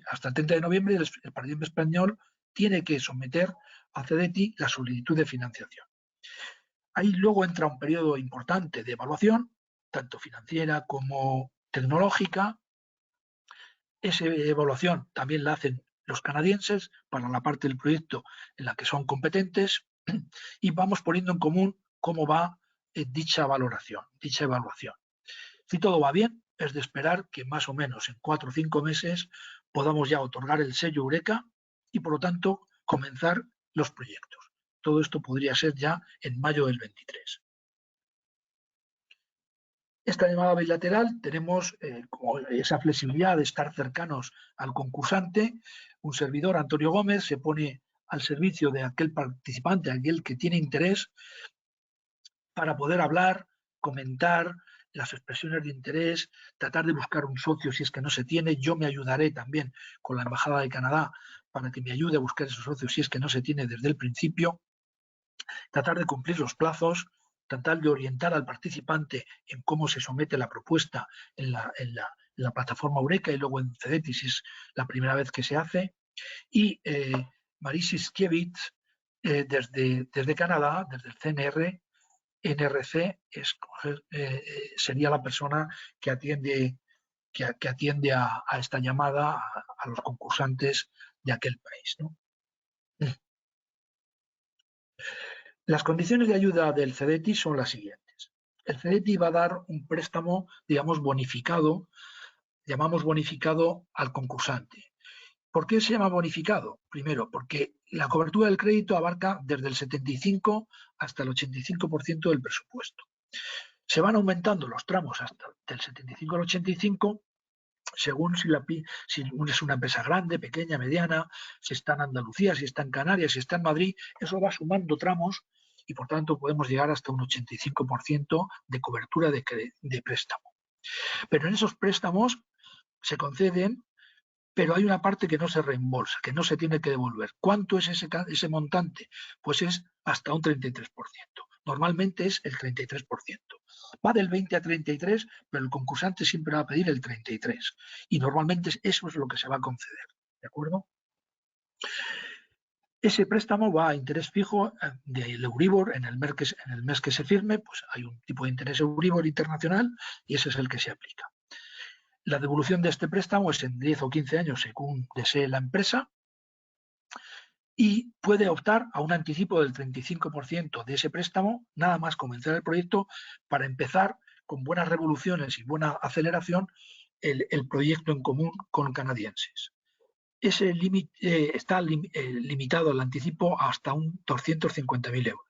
Hasta el 30 de noviembre el participante español tiene que someter a CEDETI la solicitud de financiación. Ahí luego entra un periodo importante de evaluación, tanto financiera como tecnológica. Esa evaluación también la hacen los canadienses para la parte del proyecto en la que son competentes y vamos poniendo en común cómo va dicha valoración, dicha evaluación. Si todo va bien, es de esperar que más o menos en 4 o 5 meses podamos ya otorgar el sello Eureka y, por lo tanto, comenzar los proyectos. Todo esto podría ser ya en mayo del 23. Esta llamada bilateral tenemos como esa flexibilidad de estar cercanos al concursante. Un servidor, Antonio Gómez, se pone al servicio de aquel participante, aquel que tiene interés, para poder hablar, comentar las expresiones de interés, tratar de buscar un socio si es que no se tiene. Yo me ayudaré también con la Embajada de Canadá para que me ayude a buscar esos socios si es que no se tiene desde el principio. Tratar de cumplir los plazos, tratar de orientar al participante en cómo se somete la propuesta en la plataforma Eureka y luego en CEDETI, si es la primera vez que se hace. Y Marie Siskiewicz, desde Canadá, desde el CNR, NRC, sería la persona que atiende a esta llamada a los concursantes de aquel país, ¿no? Las condiciones de ayuda del CEDETI son las siguientes. El CEDETI va a dar un préstamo, digamos, bonificado, llamamos bonificado al concursante. ¿Por qué se llama bonificado? Primero, porque la cobertura del crédito abarca desde el 75 hasta el 85% del presupuesto. Se van aumentando los tramos hasta del 75 al 85 según si es una empresa grande, pequeña, mediana, si está en Andalucía, si está en Canarias, si está en Madrid, eso va sumando tramos y por tanto podemos llegar hasta un 85% de cobertura de préstamo. Pero en esos préstamos se conceden, pero hay una parte que no se reembolsa, que no se tiene que devolver. ¿Cuánto es ese montante? Pues es hasta un 33%. Normalmente es el 33%. Va del 20 a 33, pero el concursante siempre va a pedir el 33. Y normalmente eso es lo que se va a conceder. ¿De acuerdo? Ese préstamo va a interés fijo del Euribor en el mes que se firme, pues hay un tipo de interés Euribor internacional y ese es el que se aplica. La devolución de este préstamo es en 10 o 15 años según desee la empresa y puede optar a un anticipo del 35% de ese préstamo nada más comenzar el proyecto para empezar con buenas revoluciones y buena aceleración el proyecto en común con canadienses. Ese límite está limitado al anticipo hasta un 250.000 euros.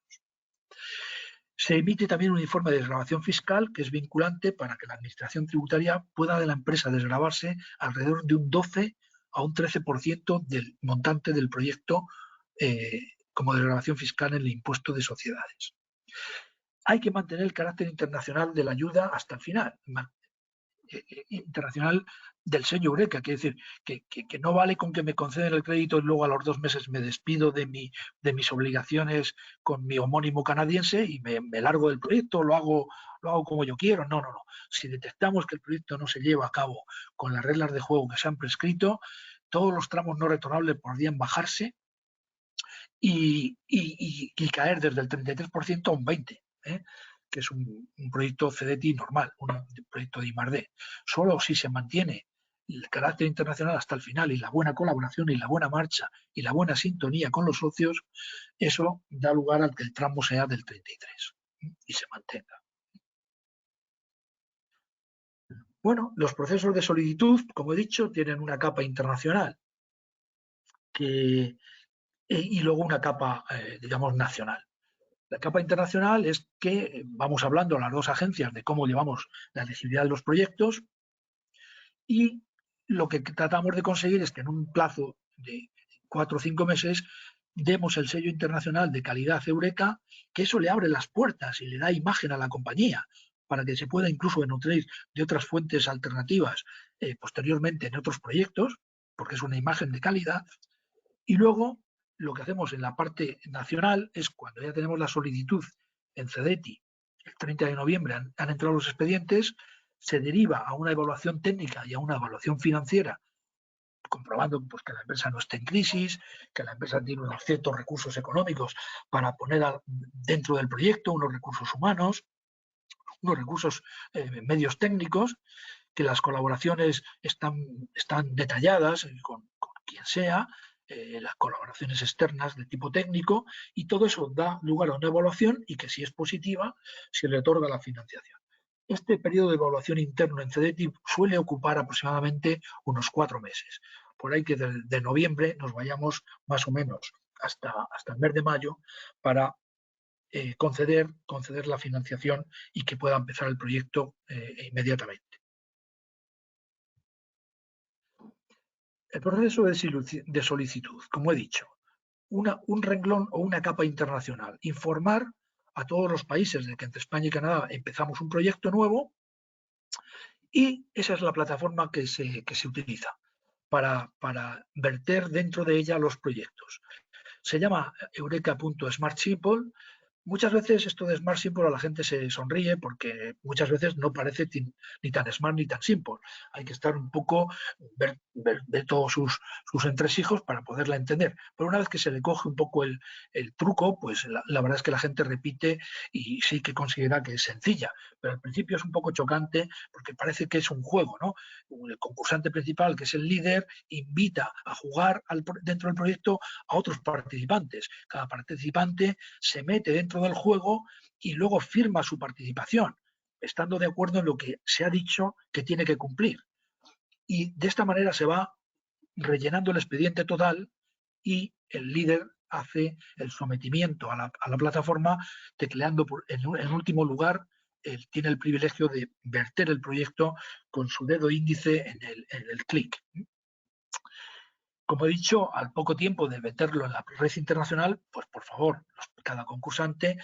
Se emite también un informe de desgravación fiscal que es vinculante para que la Administración Tributaria pueda de la empresa desgravarse alrededor de un 12 a un 13% del montante del proyecto como desgravación fiscal en el impuesto de sociedades. Hay que mantener el carácter internacional de la ayuda hasta el final. Internacional del sello Eureka, quiere decir que no vale con que me conceden el crédito y luego a los 2 meses me despido de mis obligaciones con mi homónimo canadiense y me largo del proyecto, lo hago como yo quiero. No. Si detectamos que el proyecto no se lleva a cabo con las reglas de juego que se han prescrito, todos los tramos no retornables podrían bajarse y caer desde el 33% a un 20%. Que es un proyecto CEDETI normal, un proyecto de I+D. Solo si se mantiene el carácter internacional hasta el final y la buena colaboración y la buena marcha y la buena sintonía con los socios, eso da lugar a que el tramo sea del 33 y se mantenga. Bueno, los procesos de solicitud, como he dicho, tienen una capa internacional y luego una capa, digamos, nacional. La capa internacional es que vamos hablando a las dos agencias de cómo llevamos la elegibilidad de los proyectos y lo que tratamos de conseguir es que en un plazo de 4 o 5 meses demos el sello internacional de calidad Eureka, que eso le abre las puertas y le da imagen a la compañía para que se pueda incluso nutrir de otras fuentes alternativas posteriormente en otros proyectos, porque es una imagen de calidad. Y luego lo que hacemos en la parte nacional es cuando ya tenemos la solicitud en CEDETI, el 30 de noviembre han entrado los expedientes, se deriva a una evaluación técnica y a una evaluación financiera, comprobando pues, que la empresa no esté en crisis, que la empresa tiene unos ciertos recursos económicos para poner dentro del proyecto, unos recursos humanos, unos recursos medios técnicos, que las colaboraciones están detalladas con quien sea, las colaboraciones externas de tipo técnico y todo eso da lugar a una evaluación y que si es positiva se le otorga la financiación. Este periodo de evaluación interno en CEDETI suele ocupar aproximadamente unos 4 meses. Por ahí que de noviembre nos vayamos más o menos hasta el mes de mayo para conceder la financiación y que pueda empezar el proyecto inmediatamente. El proceso de solicitud, como he dicho, un renglón o una capa internacional. Informar a todos los países de que entre España y Canadá empezamos un proyecto nuevo y esa es la plataforma que se utiliza para verter dentro de ella los proyectos. Se llama eureka.smartsimple, Muchas veces esto de Smart Simple a la gente se sonríe porque muchas veces no parece ni tan smart ni tan simple. Hay que estar un poco, ver todos sus entresijos para poderla entender. Pero una vez que se le coge un poco el truco, pues la verdad es que la gente repite y sí que considera que es sencilla. Pero al principio es un poco chocante porque parece que es un juego, ¿no? El concursante principal, que es el líder, invita a jugar dentro del proyecto a otros participantes. Cada participante se mete dentro del juego y luego firma su participación, estando de acuerdo en lo que se ha dicho que tiene que cumplir. Y de esta manera se va rellenando el expediente total y el líder hace el sometimiento a la plataforma tecleando en último lugar. Él tiene el privilegio de verter el proyecto con su dedo índice en el clic. Como he dicho, al poco tiempo de meterlo en la red internacional, pues por favor, cada concursante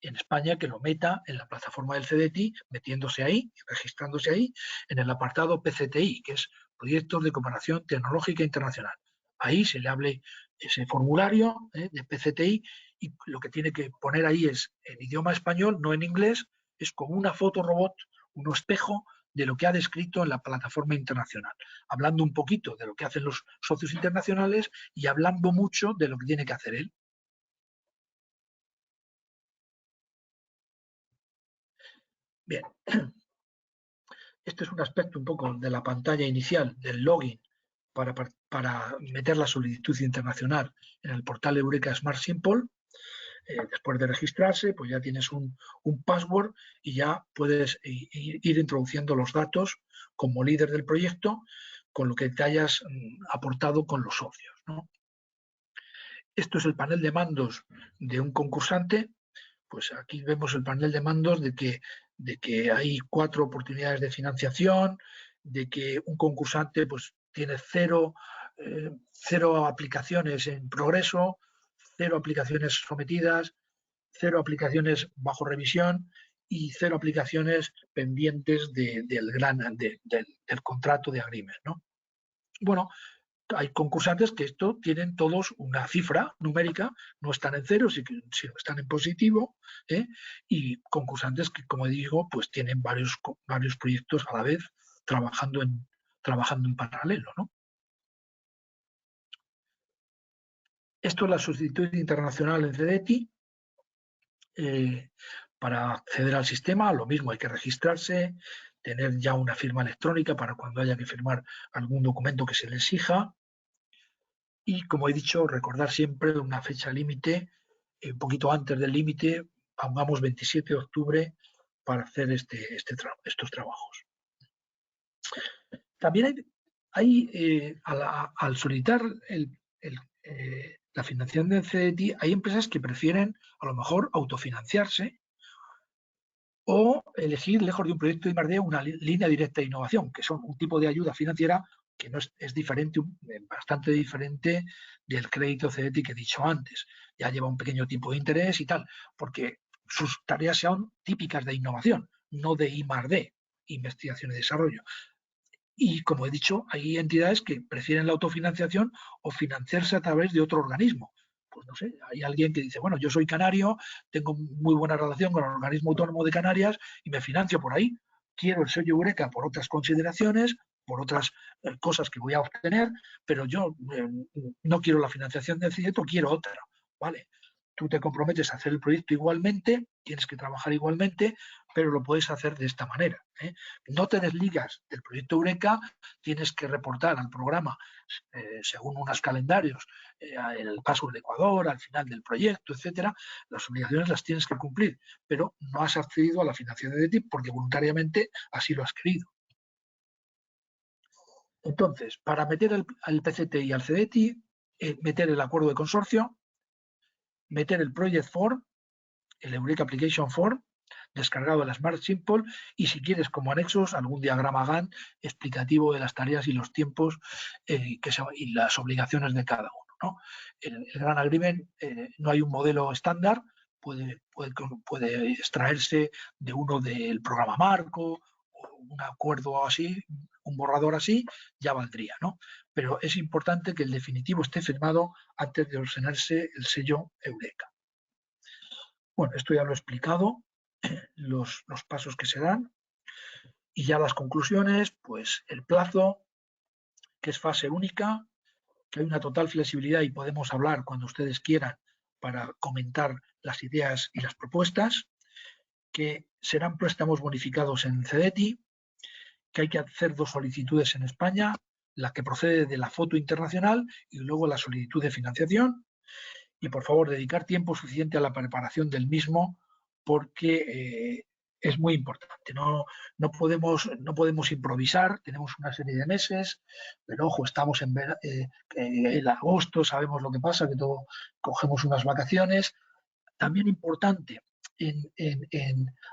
en España que lo meta en la plataforma del CDTI, metiéndose ahí, registrándose ahí, en el apartado PCTI, que es Proyectos de Cooperación Tecnológica Internacional. Ahí se le hable ese formulario de PCTI y lo que tiene que poner ahí es en idioma español, no en inglés, es como una foto robot, un espejo de lo que ha descrito en la plataforma internacional, hablando un poquito de lo que hacen los socios internacionales y hablando mucho de lo que tiene que hacer él. Bien, este es un aspecto un poco de la pantalla inicial del login para meter la solicitud internacional en el portal Eureka Smart Simple. Después de registrarse, pues ya tienes un password y ya puedes ir introduciendo los datos como líder del proyecto con lo que te hayas aportado con los socios, ¿no? Esto es el panel de mandos de un concursante. Pues aquí vemos el panel de mandos de que hay 4 oportunidades de financiación, de que un concursante pues, tiene 0 aplicaciones en progreso, 0 aplicaciones sometidas, 0 aplicaciones bajo revisión y 0 aplicaciones pendientes del contrato de agreement, ¿no? Bueno, hay concursantes que esto tienen todos una cifra numérica, no están en cero, sino están en positivo, y concursantes que, como digo, pues tienen varios proyectos a la vez trabajando en paralelo, ¿no? Esto es la solicitud internacional en CDTI. Para acceder al sistema, lo mismo, hay que registrarse, tener ya una firma electrónica para cuando haya que firmar algún documento que se le exija. Y, como he dicho, recordar siempre una fecha límite, un poquito antes del límite, pongamos 27 de octubre para hacer estos trabajos. También al solicitar la financiación del CDTI, hay empresas que prefieren a lo mejor autofinanciarse o elegir, lejos de un proyecto de I+D, una línea directa de innovación, que son un tipo de ayuda financiera que no es diferente, bastante diferente del crédito CDTI que he dicho antes. Ya lleva un pequeño tipo de interés y tal, porque sus tareas son típicas de innovación, no de I+D, investigación y desarrollo. Y, como he dicho, hay entidades que prefieren la autofinanciación o financiarse a través de otro organismo. Pues no sé, hay alguien que dice, bueno, yo soy canario, tengo muy buena relación con el organismo autónomo de Canarias y me financio por ahí. Quiero el sello Eureka por otras consideraciones, por otras cosas que voy a obtener, pero yo no quiero la financiación del CIETO, quiero otra, ¿vale? Tú te comprometes a hacer el proyecto igualmente, tienes que trabajar igualmente, pero lo puedes hacer de esta manera, ¿eh? No te desligas del proyecto Eureka, tienes que reportar al programa según unos calendarios, en el caso del Ecuador, al final del proyecto, etcétera. Las obligaciones las tienes que cumplir, pero no has accedido a la financiación de TIP porque voluntariamente así lo has querido. Entonces, para meter al PCT y al CDTI, meter el acuerdo de consorcio, meter el Project Form, el Eureka Application Form, descargado de la Smart Simple, y si quieres como anexos algún diagrama Gantt explicativo de las tareas y los tiempos y las obligaciones de cada uno, ¿no? El Gran Agreement no hay un modelo estándar, puede extraerse de uno del programa marco o un acuerdo así, un borrador así, ya valdría, ¿no? Pero es importante que el definitivo esté firmado antes de obtenerse el sello Eureka. Bueno, esto ya lo he explicado, los pasos que se dan. Y ya las conclusiones, pues el plazo, que es fase única, que hay una total flexibilidad y podemos hablar cuando ustedes quieran para comentar las ideas y las propuestas, que serán préstamos bonificados en CEDETI, que hay que hacer 2 solicitudes en España, la que procede de la foto internacional y luego la solicitud de financiación. Y por favor, dedicar tiempo suficiente a la preparación del mismo porque es muy importante. No podemos improvisar, tenemos una serie de meses, pero ojo, estamos en agosto, sabemos lo que pasa, que todo, cogemos unas vacaciones. También importante,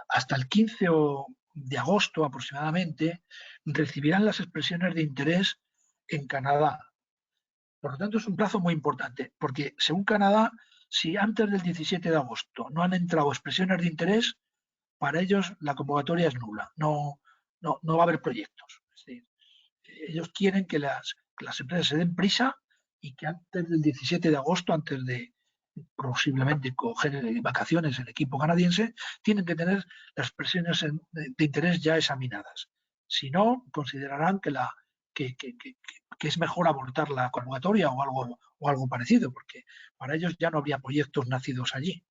hasta el 15 de agosto aproximadamente, recibirán las expresiones de interés en Canadá. Por lo tanto, es un plazo muy importante, porque según Canadá, si antes del 17 de agosto no han entrado expresiones de interés, para ellos la convocatoria es nula, no va a haber proyectos. Es decir, ellos quieren que las empresas se den prisa y que antes del 17 de agosto, antes de posiblemente coger vacaciones el equipo canadiense, tienen que tener las expresiones de interés ya examinadas. Si no, considerarán que es mejor abortar la convocatoria o algo parecido, porque para ellos ya no habría proyectos nacidos allí.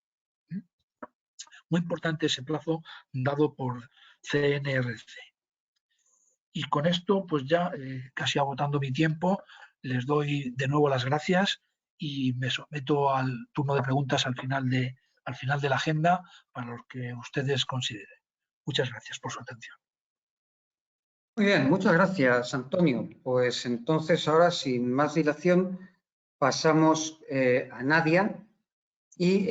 Muy importante ese plazo dado por CNRC. Y con esto, pues ya casi agotando mi tiempo, les doy de nuevo las gracias y me someto al turno de preguntas al final de la agenda para los que ustedes consideren. Muchas gracias por su atención. Muy bien, muchas gracias, Antonio. Pues entonces ahora, sin más dilación, pasamos a Nadia y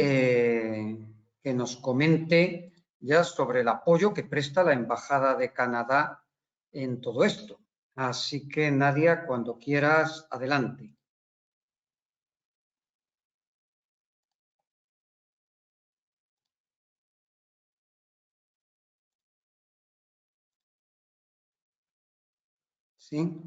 que nos comente ya sobre el apoyo que presta la Embajada de Canadá en todo esto. Así que, Nadia, cuando quieras, adelante. ¿Sí?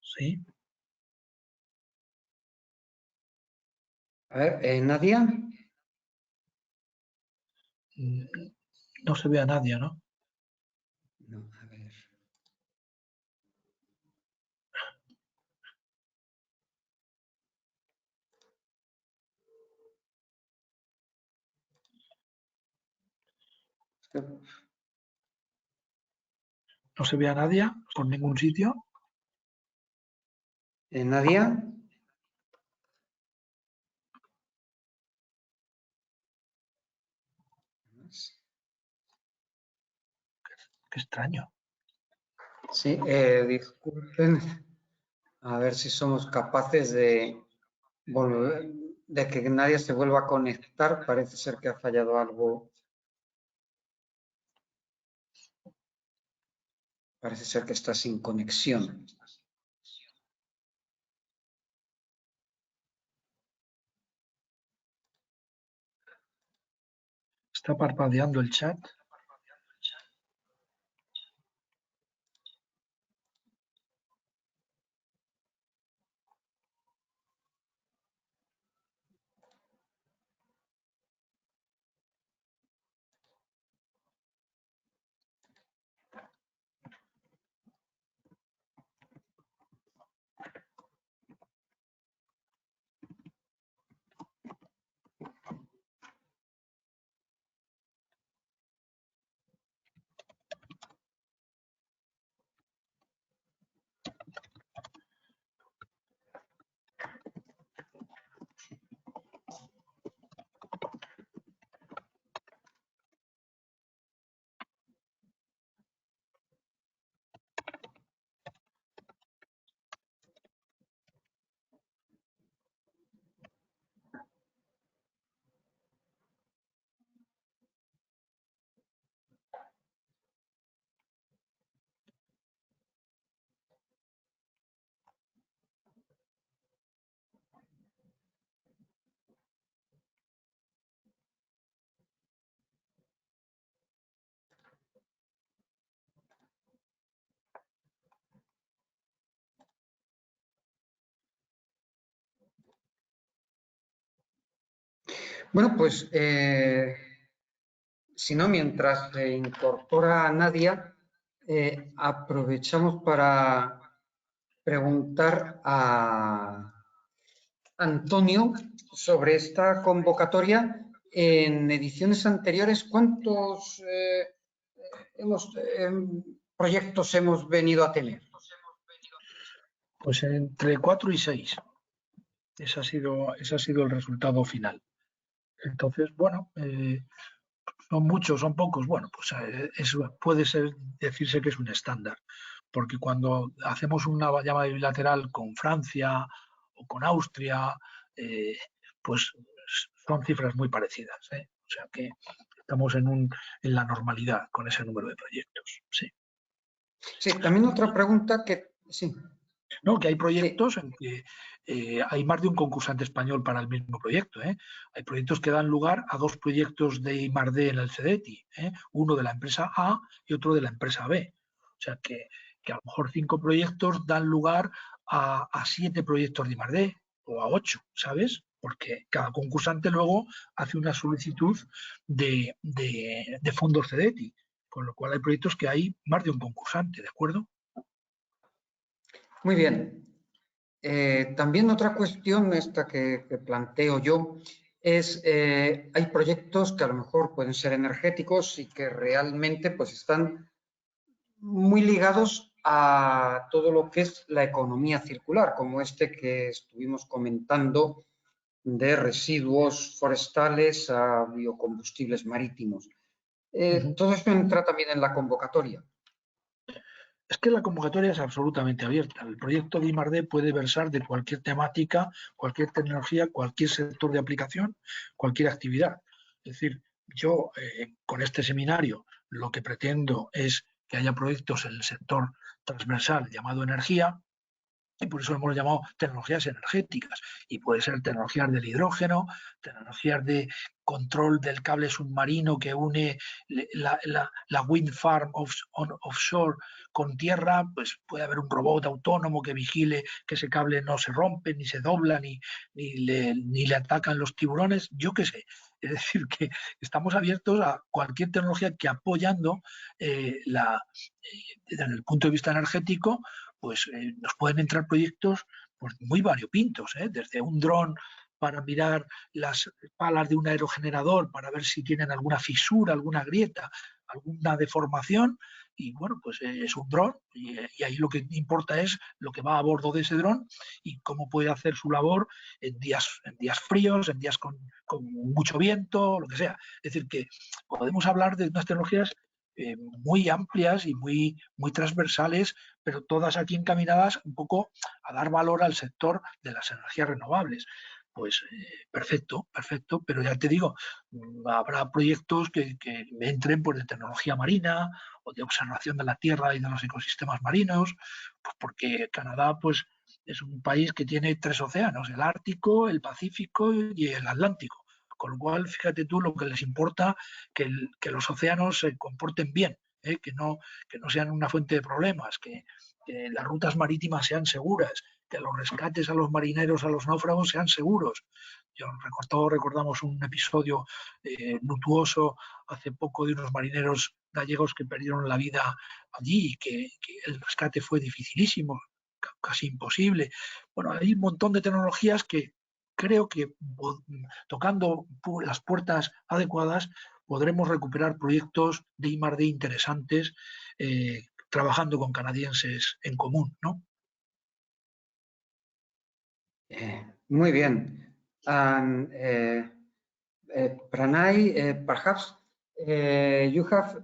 ¿Sí? A ver, Nadia. No se ve a nadie, ¿no? No, a ver. No se ve a nadie por ningún sitio. Nadia. Qué extraño. Sí, disculpen. A ver si somos capaces de que Nadia se vuelva a conectar. Parece ser que ha fallado algo. Parece ser que está sin conexión. Está parpadeando el chat. Bueno, pues si no, mientras se incorpora a Nadia, aprovechamos para preguntar a Antonio sobre esta convocatoria. En ediciones anteriores, ¿cuántos proyectos hemos venido a tener? Pues entre 4 y 6. Ese ha sido el resultado final. Entonces, bueno, son muchos, son pocos. Bueno, pues eso puede decirse que es un estándar, porque cuando hacemos una llamada bilateral con Francia o con Austria, pues son cifras muy parecidas. O sea que estamos en la normalidad con ese número de proyectos. Sí. Sí, también otra pregunta que sí. No, que hay proyectos en que hay más de un concursante español para el mismo proyecto. Hay proyectos que dan lugar a 2 proyectos de I+D en el CEDETI, uno de la empresa A y otro de la empresa B. O sea que a lo mejor 5 proyectos dan lugar a 7 proyectos de I+D o a 8, ¿sabes? Porque cada concursante luego hace una solicitud de fondos CEDETI, con lo cual hay proyectos que hay más de un concursante, ¿de acuerdo? Muy bien. También otra cuestión esta que planteo yo es, hay proyectos que a lo mejor pueden ser energéticos y que realmente pues están muy ligados a todo lo que es la economía circular, como este que estuvimos comentando de residuos forestales a biocombustibles marítimos. Todo esto entra también en la convocatoria. Es que la convocatoria es absolutamente abierta. El proyecto de I+D puede versar de cualquier temática, cualquier tecnología, cualquier sector de aplicación, cualquier actividad. Es decir, yo con este seminario lo que pretendo es que haya proyectos en el sector transversal llamado energía, y por eso hemos llamado tecnologías energéticas. Y puede ser tecnologías del hidrógeno, tecnologías de control del cable submarino que une la wind farm offshore con tierra, pues puede haber un robot autónomo que vigile que ese cable no se rompe, ni se dobla, ni le atacan los tiburones, yo qué sé. Es decir, que estamos abiertos a cualquier tecnología que apoyando desde el punto de vista energético, pues nos pueden entrar proyectos pues, muy variopintos, desde un dron para mirar las palas de un aerogenerador para ver si tienen alguna fisura, alguna grieta, alguna deformación, y bueno, pues es un dron y ahí lo que importa es lo que va a bordo de ese dron y cómo puede hacer su labor en días fríos, en días con mucho viento, lo que sea. Es decir, que podemos hablar de unas tecnologías muy amplias y muy transversales, pero todas aquí encaminadas un poco a dar valor al sector de las energías renovables. Pues perfecto, pero ya te digo, habrá proyectos que entren pues, de tecnología marina o de observación de la tierra y de los ecosistemas marinos, pues porque Canadá pues, es un país que tiene 3 océanos, el Ártico, el Pacífico y el Atlántico. Con lo cual, fíjate tú lo que les importa que los océanos se comporten bien, que no sean una fuente de problemas, que las rutas marítimas sean seguras, que los rescates a los marineros, a los náufragos sean seguros. Recordamos un episodio luctuoso hace poco de unos marineros gallegos que perdieron la vida allí y que el rescate fue dificilísimo, casi imposible. Bueno, hay un montón de tecnologías que creo que tocando las puertas adecuadas podremos recuperar proyectos de I+D interesantes trabajando con canadienses en común, ¿no? Muy bien. And, Pranay, perhaps you have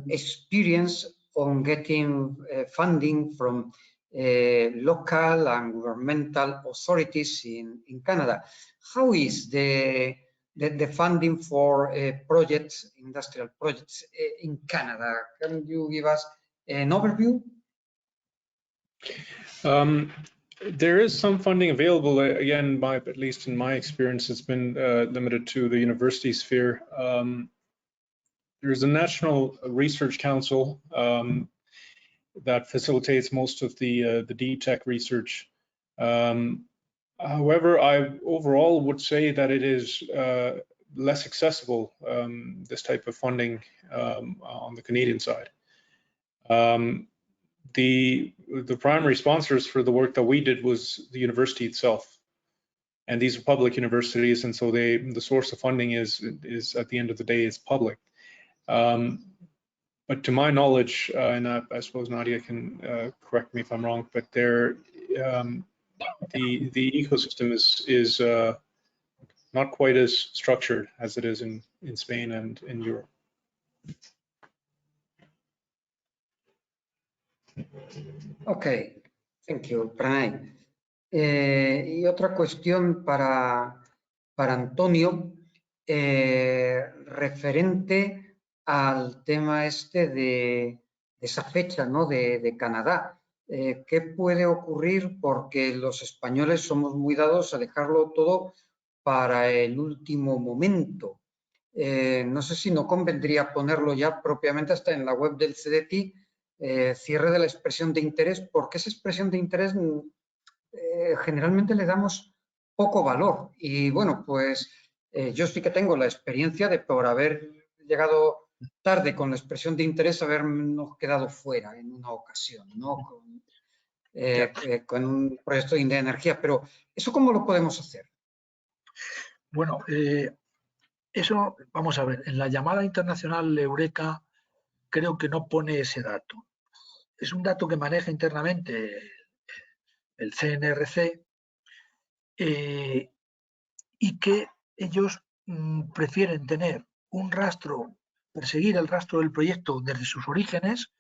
experience on getting funding from local and governmental authorities in Canada. How is the funding for projects, industrial projects in Canada? Can you give us an overview? There is some funding available. Again, at least in my experience, it's been limited to the university sphere. There's a National Research Council that facilitates most of the deep tech research. However, I overall would say that it is less accessible, this type of funding on the Canadian side. The primary sponsors for the work that we did was the university itself. And these are public universities, and so the source of funding is at the end of the day is public. But to my knowledge, and I suppose Nadia can correct me if I'm wrong, but the ecosystem is not quite as structured as it is in Spain and in Europe. Okay, thank you, Pranay. Y otra cuestión para Antonio, referente al tema este de esa fecha, ¿no? de Canadá. ¿Qué puede ocurrir? Porque los españoles somos muy dados a dejarlo todo para el último momento. No sé si no convendría ponerlo ya propiamente hasta en la web del CDTI, cierre de la expresión de interés, porque esa expresión de interés generalmente le damos poco valor. Y bueno, pues yo sí que tengo la experiencia de, por haber llegado tarde con la expresión de interés, habernos quedado fuera en una ocasión, ¿no? Con un proyecto de energía. Pero ¿eso cómo lo podemos hacer? Bueno, eso, vamos a ver, en la llamada internacional Eureka creo que no pone ese dato. Es un dato que maneja internamente el CNRC y que ellos prefieren tener un rastro, perseguir el rastro del proyecto desde sus orígenes.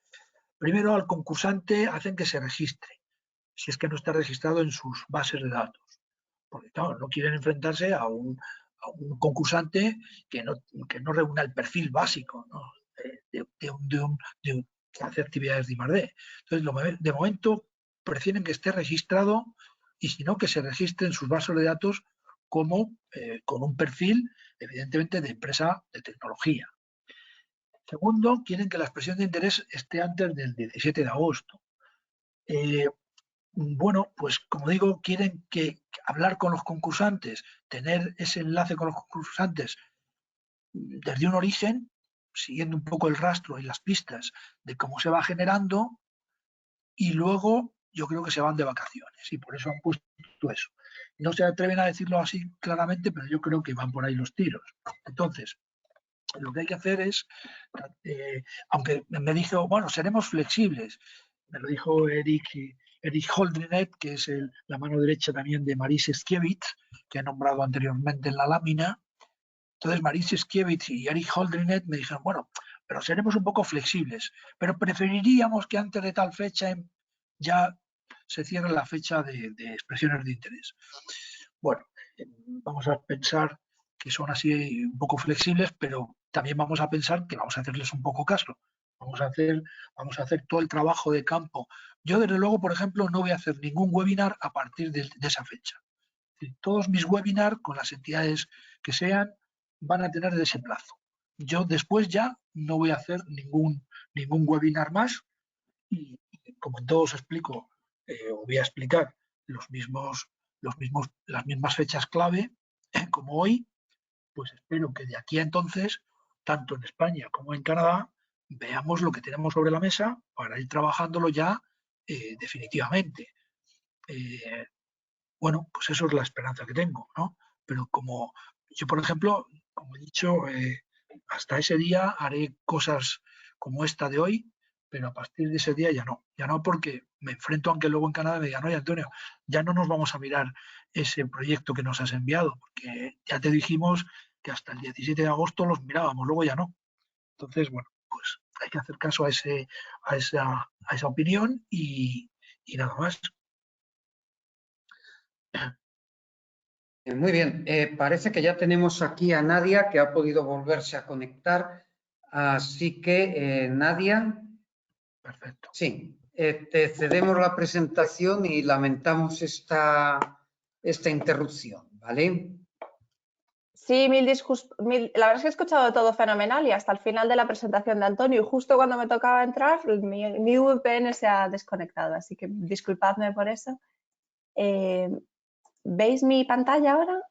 Primero al concursante hacen que se registre, si es que no está registrado en sus bases de datos. Porque claro, no quieren enfrentarse a un concursante que no reúna el perfil básico, ¿no? que hace actividades de I+D. Entonces, de momento prefieren que esté registrado y si no, que se registre en sus bases de datos como con un perfil, evidentemente, de empresa de tecnología. Segundo, quieren que la expresión de interés esté antes del 17 de agosto. Bueno, pues como digo, quieren que hablar con los concursantes, tener ese enlace con los concursantes desde un origen, siguiendo un poco el rastro y las pistas de cómo se va generando, y luego yo creo que se van de vacaciones y por eso han puesto eso. No se atreven a decirlo así claramente, pero yo creo que van por ahí los tiros. Entonces, lo que hay que hacer es, aunque me dijo, bueno, seremos flexibles, me lo dijo Eric Holdrinet, que es la mano derecha también de Maris Skiewicz, que he nombrado anteriormente en la lámina. Entonces Maris Skiewicz y Eric Holdrinet me dijeron, bueno, pero seremos un poco flexibles, pero preferiríamos que antes de tal fecha ya se cierre la fecha de expresiones de interés. Bueno, vamos a pensar que son así un poco flexibles, pero también vamos a pensar que vamos a hacerles un poco caso. Vamos a hacer todo el trabajo de campo. Yo, desde luego, por ejemplo, no voy a hacer ningún webinar a partir de esa fecha. Todos mis webinars, con las entidades que sean, van a tener de ese plazo. Yo después ya no voy a hacer ningún webinar más y como en todos explico, os voy a explicar las mismas fechas clave como hoy, pues espero que de aquí a entonces, tanto en España como en Canadá, veamos lo que tenemos sobre la mesa para ir trabajándolo ya definitivamente. Bueno, pues eso es la esperanza que tengo, ¿no? Pero como yo, por ejemplo, como he dicho, hasta ese día haré cosas como esta de hoy, pero a partir de ese día ya no porque me enfrento, aunque luego en Canadá me digan, oye Antonio, ya no nos vamos a mirar ese proyecto que nos has enviado, porque ya te dijimos que hasta el 17 de agosto los mirábamos, luego ya no. Entonces, bueno, pues hay que hacer caso a esa opinión y nada más. Muy bien, parece que ya tenemos aquí a Nadia, que ha podido volverse a conectar. Así que, Nadia. Perfecto. Sí, te cedemos la presentación y lamentamos esta interrupción, ¿vale? Sí, la verdad es que he escuchado todo fenomenal y hasta el final de la presentación de Antonio, y justo cuando me tocaba entrar, mi VPN se ha desconectado, así que disculpadme por eso. ¿Veis mi pantalla ahora?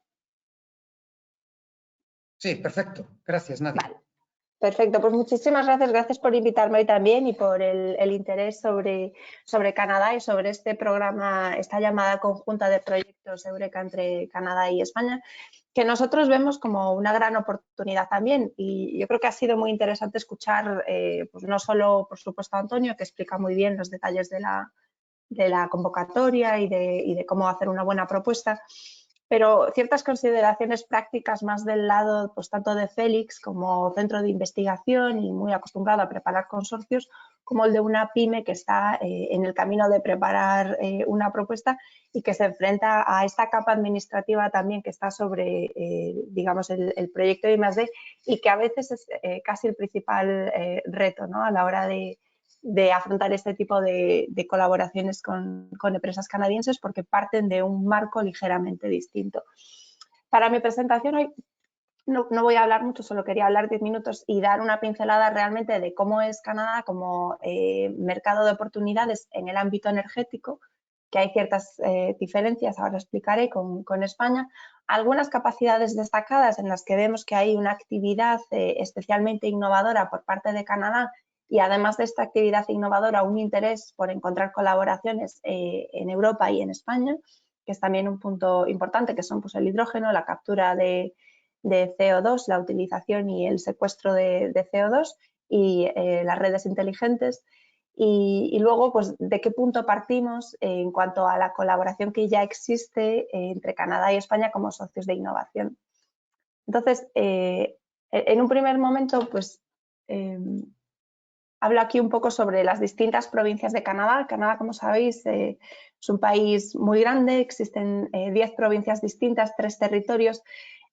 Sí, perfecto. Gracias, Nadia. Vale. Perfecto, pues muchísimas gracias por invitarme hoy también y por el interés sobre Canadá y sobre este programa, esta llamada conjunta de proyectos Eureka entre Canadá y España, que nosotros vemos como una gran oportunidad también. Y yo creo que ha sido muy interesante escuchar, pues no solo, por supuesto, a Antonio, que explica muy bien los detalles de la convocatoria y de cómo hacer una buena propuesta, pero ciertas consideraciones prácticas más del lado, pues tanto de Félix como centro de investigación y muy acostumbrado a preparar consorcios, como el de una pyme que está en el camino de preparar una propuesta y que se enfrenta a esta capa administrativa también que está sobre, digamos, el proyecto de I+D y que a veces es casi el principal reto, ¿no?, a la hora de afrontar este tipo de colaboraciones con empresas canadienses, porque parten de un marco ligeramente distinto. Para mi presentación hoy no voy a hablar mucho, solo quería hablar 10 minutos y dar una pincelada realmente de cómo es Canadá como mercado de oportunidades en el ámbito energético, que hay ciertas diferencias, ahora explicaré, con España. Algunas capacidades destacadas en las que vemos que hay una actividad especialmente innovadora por parte de Canadá y además de esta actividad innovadora un interés por encontrar colaboraciones en Europa y en España, que es también un punto importante, que son pues, el hidrógeno, la captura de CO2, la utilización y el secuestro de CO2 y las redes inteligentes. Y luego, pues, ¿de qué punto partimos en cuanto a la colaboración que ya existe entre Canadá y España como socios de innovación? Entonces, en un primer momento, pues, hablo aquí un poco sobre las distintas provincias de Canadá. Canadá, como sabéis, es un país muy grande, existen 10 provincias distintas, 3 territorios.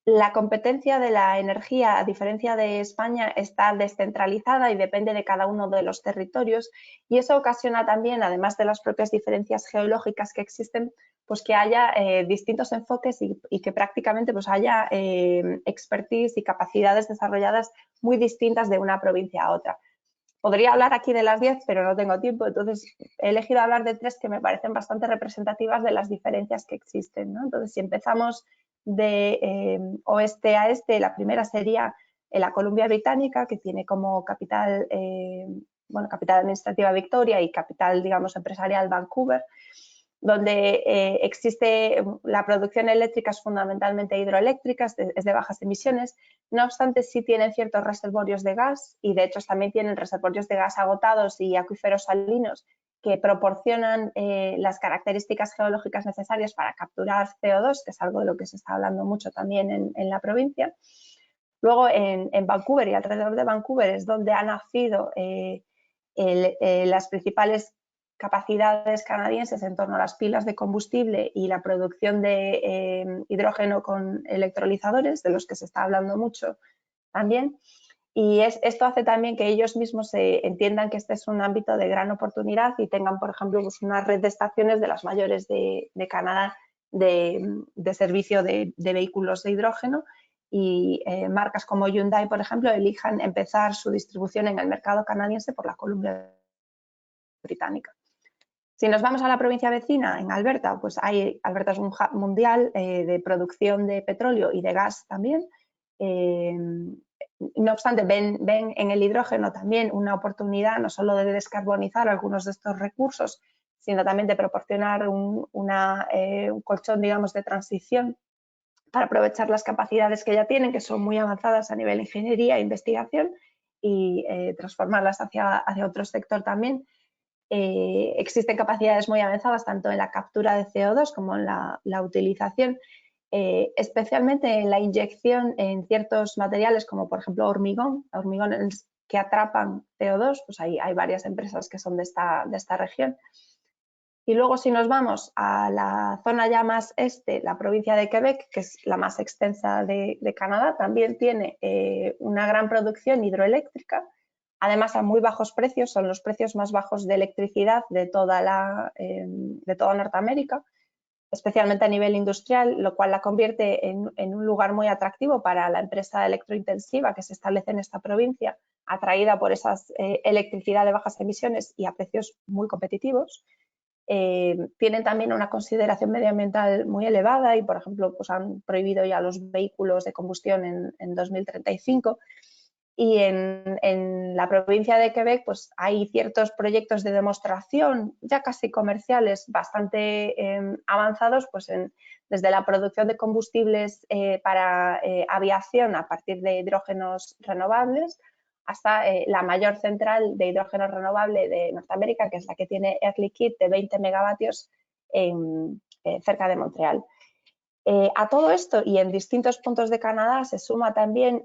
La competencia de la energía, a diferencia de España, está descentralizada y depende de cada uno de los territorios y eso ocasiona también, además de las propias diferencias geológicas que existen, pues que haya distintos enfoques y que prácticamente pues haya expertise y capacidades desarrolladas muy distintas de una provincia a otra. Podría hablar aquí de las 10, pero no tengo tiempo, entonces he elegido hablar de 3 que me parecen bastante representativas de las diferencias que existen, ¿no? Entonces, si empezamos de oeste a este, la primera sería la Columbia Británica, que tiene como capital, capital administrativa Victoria y capital, digamos, empresarial Vancouver, donde existe la producción eléctrica es fundamentalmente hidroeléctrica, es de bajas emisiones. No obstante, sí tienen ciertos reservorios de gas y de hecho también tienen reservorios de gas agotados y acuíferos salinos que proporcionan las características geológicas necesarias para capturar CO2, que es algo de lo que se está hablando mucho también en la provincia. Luego en Vancouver y alrededor de Vancouver es donde han nacido las principales capacidades canadienses en torno a las pilas de combustible y la producción de hidrógeno con electrolizadores, de los que se está hablando mucho también. Y esto hace también que ellos mismos entiendan que este es un ámbito de gran oportunidad y tengan, por ejemplo, pues una red de estaciones de las mayores de Canadá de servicio de vehículos de hidrógeno y marcas como Hyundai, por ejemplo, elijan empezar su distribución en el mercado canadiense por la Columbia Británica. Si nos vamos a la provincia vecina, en Alberta, pues Alberta es un hub mundial de producción de petróleo y de gas también. No obstante, ven en el hidrógeno también una oportunidad no solo de descarbonizar algunos de estos recursos, sino también de proporcionar un colchón, digamos, de transición para aprovechar las capacidades que ya tienen, que son muy avanzadas a nivel de ingeniería e investigación, y transformarlas hacia otro sector también. Existen capacidades muy avanzadas tanto en la captura de CO2 como en la utilización, especialmente en la inyección en ciertos materiales como por ejemplo hormigón que atrapan CO2, pues hay varias empresas que son de esta región. Y luego si nos vamos a la zona ya más este, la provincia de Quebec, que es la más extensa de Canadá, también tiene una gran producción hidroeléctrica, además a muy bajos precios, son los precios más bajos de electricidad de toda Norteamérica, especialmente a nivel industrial, lo cual la convierte en un lugar muy atractivo para la empresa electrointensiva que se establece en esta provincia, atraída por esa electricidad de bajas emisiones y a precios muy competitivos. tienen también una consideración medioambiental muy elevada y, por ejemplo, pues han prohibido ya los vehículos de combustión en 2035. Y en la provincia de Quebec pues hay ciertos proyectos de demostración ya casi comerciales bastante avanzados, pues desde la producción de combustibles para aviación a partir de hidrógenos renovables hasta la mayor central de hidrógeno renovable de Norteamérica, que es la que tiene Air Liquide, de 20 megavatios cerca de Montreal. A todo esto y en distintos puntos de Canadá se suma también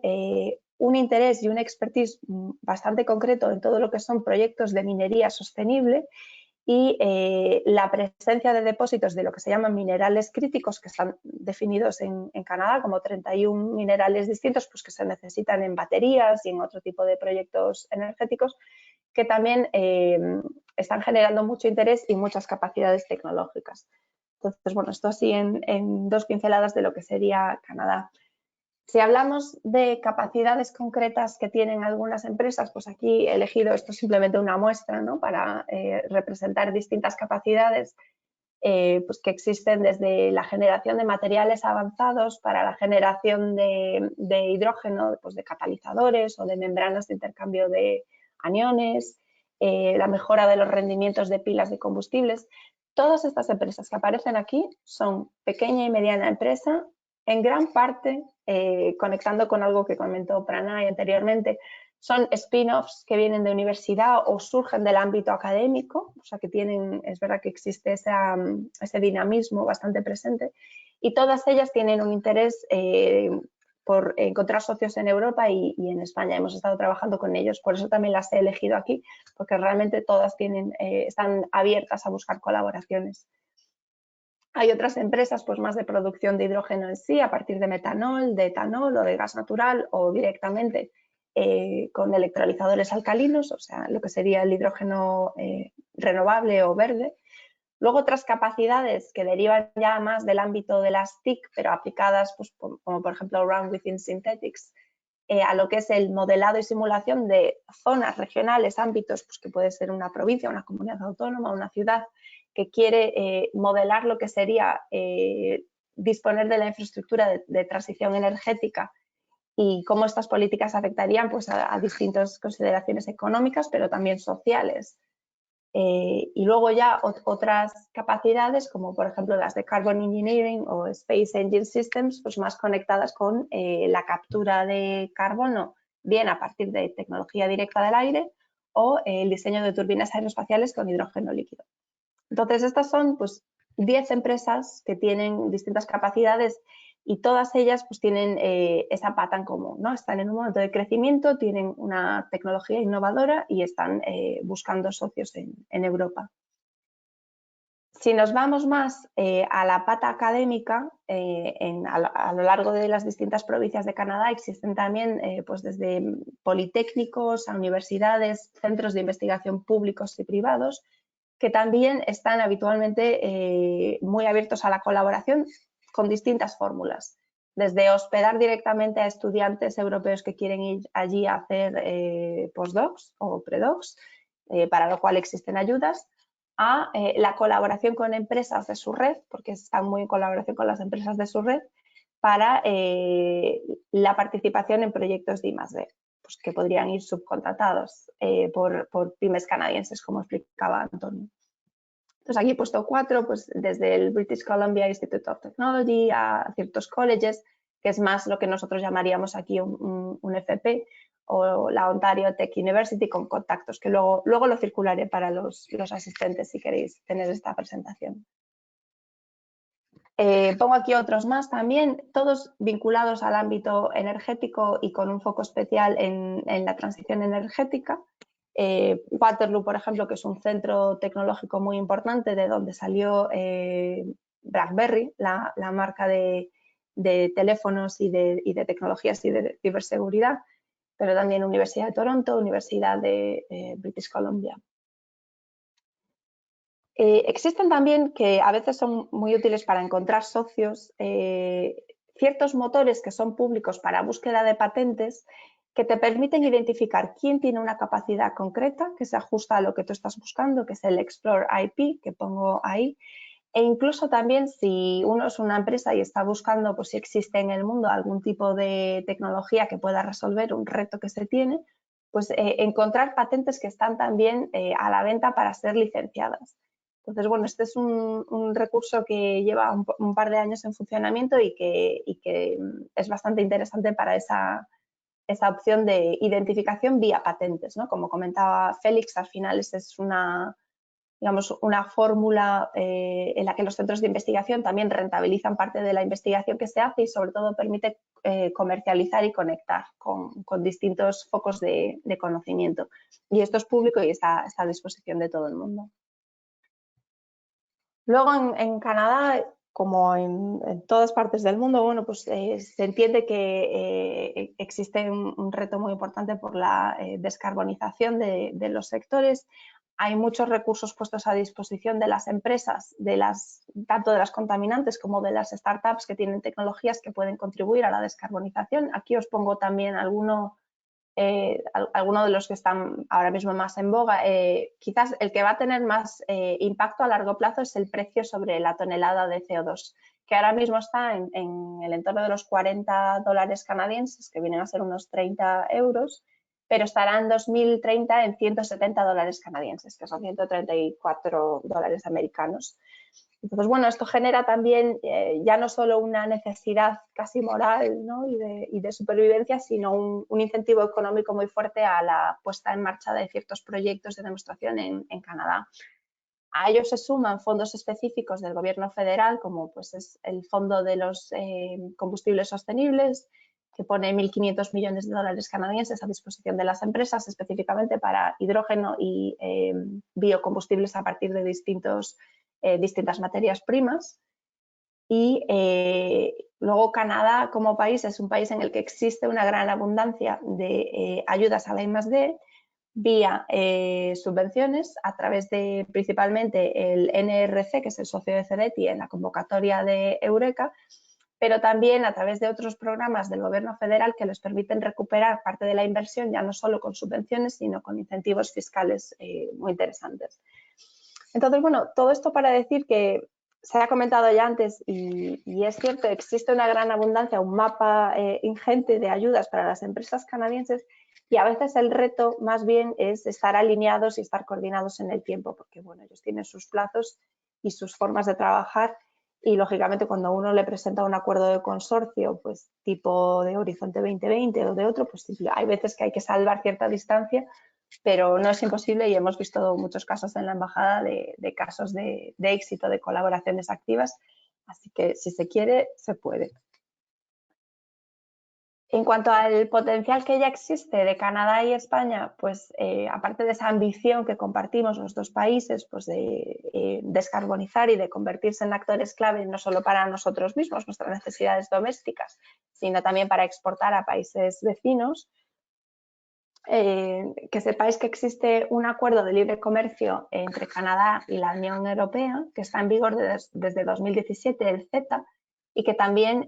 un interés y una expertise bastante concreto en todo lo que son proyectos de minería sostenible y la presencia de depósitos de lo que se llaman minerales críticos, que están definidos en Canadá como 31 minerales distintos, pues que se necesitan en baterías y en otro tipo de proyectos energéticos, que también están generando mucho interés y muchas capacidades tecnológicas. Entonces, bueno, esto así en dos pinceladas de lo que sería Canadá. Si hablamos de capacidades concretas que tienen algunas empresas, pues aquí he elegido esto simplemente una muestra, ¿no? Para representar distintas capacidades pues que existen desde la generación de materiales avanzados para la generación de hidrógeno, pues de catalizadores o de membranas de intercambio de aniones, la mejora de los rendimientos de pilas de combustibles. Todas estas empresas que aparecen aquí son pequeña y mediana empresa, en gran parte, conectando con algo que comentó Pranay anteriormente, son spin-offs que vienen de universidad o surgen del ámbito académico, o sea que tienen, es verdad que existe ese dinamismo bastante presente, y todas ellas tienen un interés por encontrar socios en Europa y en España. Hemos estado trabajando con ellos, por eso también las he elegido aquí, porque realmente todas están abiertas a buscar colaboraciones. Hay otras empresas pues más de producción de hidrógeno en sí, a partir de metanol, de etanol o de gas natural o directamente con electrolizadores alcalinos, o sea, lo que sería el hidrógeno renovable o verde. Luego otras capacidades que derivan ya más del ámbito de las TIC, pero aplicadas pues, como por ejemplo Run Within Synthetics, a lo que es el modelado y simulación de zonas regionales, ámbitos, pues que puede ser una provincia, una comunidad autónoma, una ciudad, que quiere modelar lo que sería disponer de la infraestructura de transición energética y cómo estas políticas afectarían pues, a distintas consideraciones económicas, pero también sociales. Y luego ya otras capacidades, como por ejemplo las de Carbon Engineering o Space Engine Systems, pues más conectadas con la captura de carbono, bien a partir de tecnología directa del aire o el diseño de turbinas aeroespaciales con hidrógeno líquido. Entonces, estas son pues 10 empresas que tienen distintas capacidades y todas ellas pues tienen esa pata en común, ¿no? Están en un momento de crecimiento, tienen una tecnología innovadora y están buscando socios en Europa. Si nos vamos más a la pata académica, a lo largo de las distintas provincias de Canadá existen también pues desde politécnicos a universidades, centros de investigación públicos y privados, que también están habitualmente muy abiertos a la colaboración con distintas fórmulas, desde hospedar directamente a estudiantes europeos que quieren ir allí a hacer postdocs o predocs, para lo cual existen ayudas, a la colaboración con empresas de su red, porque están muy en colaboración con las empresas de su red, para la participación en proyectos de I+D. Pues que podrían ir subcontratados por pymes canadienses, como explicaba Antonio. Entonces aquí he puesto 4, pues desde el British Columbia Institute of Technology a ciertos colleges, que es más lo que nosotros llamaríamos aquí un FP, o la Ontario Tech University con contactos, que luego lo circularé para los asistentes si queréis tener esta presentación. Pongo aquí otros más también, todos vinculados al ámbito energético y con un foco especial en la transición energética. Waterloo, por ejemplo, que es un centro tecnológico muy importante de donde salió BlackBerry, la marca de teléfonos y de tecnologías y de ciberseguridad, pero también Universidad de Toronto, Universidad de British Columbia. Existen también, que a veces son muy útiles para encontrar socios, ciertos motores que son públicos para búsqueda de patentes que te permiten identificar quién tiene una capacidad concreta que se ajusta a lo que tú estás buscando, que es el Explore IP, que pongo ahí. E incluso también si uno es una empresa y está buscando pues, si existe en el mundo algún tipo de tecnología que pueda resolver un reto que se tiene, pues encontrar patentes que están también a la venta para ser licenciadas. Entonces, bueno, este es un recurso que lleva un par de años en funcionamiento y que es bastante interesante para esa opción de identificación vía patentes, ¿no? Como comentaba Félix, al final esa es una fórmula en la que los centros de investigación también rentabilizan parte de la investigación que se hace y sobre todo permite comercializar y conectar con distintos focos de conocimiento. Y esto es público y está a disposición de todo el mundo. Luego en Canadá, como en todas partes del mundo, bueno, pues se entiende que existe un reto muy importante por la descarbonización de los sectores. Hay muchos recursos puestos a disposición de las empresas, tanto de las contaminantes como de las startups que tienen tecnologías que pueden contribuir a la descarbonización. Aquí os pongo también algunos de los que están ahora mismo más en boga. Quizás el que va a tener más impacto a largo plazo es el precio sobre la tonelada de CO2, que ahora mismo está en el entorno de los 40 dólares canadienses, que vienen a ser unos 30 euros, pero estará en 2030 en 170 dólares canadienses, que son 134 dólares americanos. Entonces, bueno, esto genera también ya no solo una necesidad casi moral, ¿no? y de supervivencia, sino un incentivo económico muy fuerte a la puesta en marcha de ciertos proyectos de demostración en Canadá. A ellos se suman fondos específicos del gobierno federal, como pues es el Fondo de los Combustibles Sostenibles, que pone 1.500 millones de dólares canadienses a disposición de las empresas, específicamente para hidrógeno y biocombustibles a partir de distintas materias primas. Y luego Canadá como país es un país en el que existe una gran abundancia de ayudas a la I+D vía subvenciones a través de principalmente el NRC, que es el socio de CEDETI en la convocatoria de Eureka, pero también a través de otros programas del gobierno federal que les permiten recuperar parte de la inversión, ya no solo con subvenciones, sino con incentivos fiscales muy interesantes. Entonces, bueno, todo esto para decir que se ha comentado ya antes y es cierto, existe una gran abundancia, un mapa ingente de ayudas para las empresas canadienses y a veces el reto más bien es estar alineados y estar coordinados en el tiempo, porque bueno, ellos tienen sus plazos y sus formas de trabajar y lógicamente cuando uno le presenta un acuerdo de consorcio, pues tipo de Horizonte 2020 o de otro, pues hay veces que hay que salvar cierta distancia, pero no es imposible y hemos visto muchos casos en la embajada de casos de éxito, de colaboraciones activas, así que si se quiere, se puede. En cuanto al potencial que ya existe de Canadá y España, pues aparte de esa ambición que compartimos los dos países, pues de descarbonizar y de convertirse en actores clave no solo para nosotros mismos, nuestras necesidades domésticas, sino también para exportar a países vecinos, que sepáis que existe un acuerdo de libre comercio entre Canadá y la Unión Europea, que está en vigor desde 2017, el CETA, y que también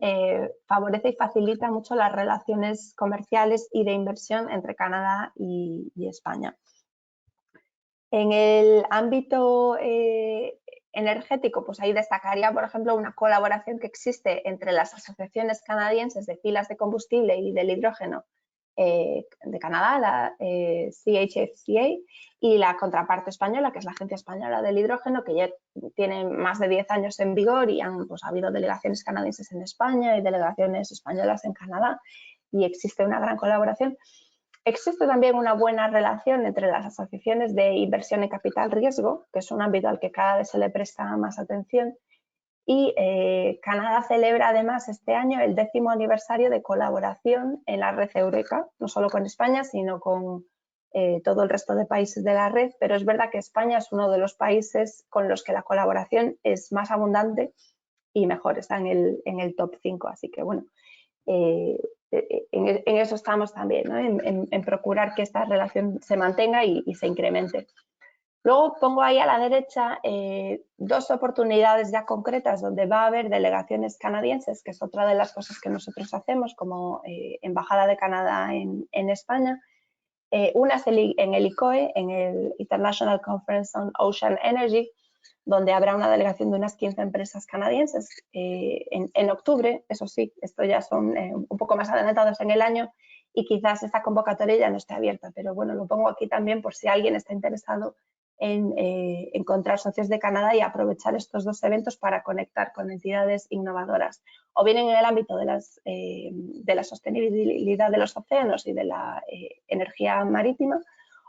favorece y facilita mucho las relaciones comerciales y de inversión entre Canadá y España. En el ámbito energético, pues ahí destacaría, por ejemplo, una colaboración que existe entre las asociaciones canadienses de pilas de combustible y del hidrógeno de Canadá, la CHFCA, y la contraparte española, que es la Agencia Española del Hidrógeno, que ya tiene más de 10 años en vigor y pues, ha habido delegaciones canadienses en España y delegaciones españolas en Canadá y existe una gran colaboración. Existe también una buena relación entre las asociaciones de inversión en capital riesgo, que es un ámbito al que cada vez se le presta más atención, y Canadá celebra además este año el 10º aniversario de colaboración en la red Eureka, no solo con España, sino con todo el resto de países de la red, pero es verdad que España es uno de los países con los que la colaboración es más abundante y mejor, está en el top 5, así que bueno, en eso estamos también, ¿no? en procurar que esta relación se mantenga y se incremente. Luego pongo ahí a la derecha dos oportunidades ya concretas donde va a haber delegaciones canadienses, que es otra de las cosas que nosotros hacemos como Embajada de Canadá en España. Una es en el ICOE, en el International Conference on Ocean Energy, donde habrá una delegación de unas 15 empresas canadienses en octubre. Eso sí, esto ya son un poco más adelantados en el año y quizás esta convocatoria ya no esté abierta, pero bueno, lo pongo aquí también por si alguien está interesado en encontrar socios de Canadá y aprovechar estos dos eventos para conectar con entidades innovadoras, o bien en el ámbito de la sostenibilidad de los océanos y de la energía marítima,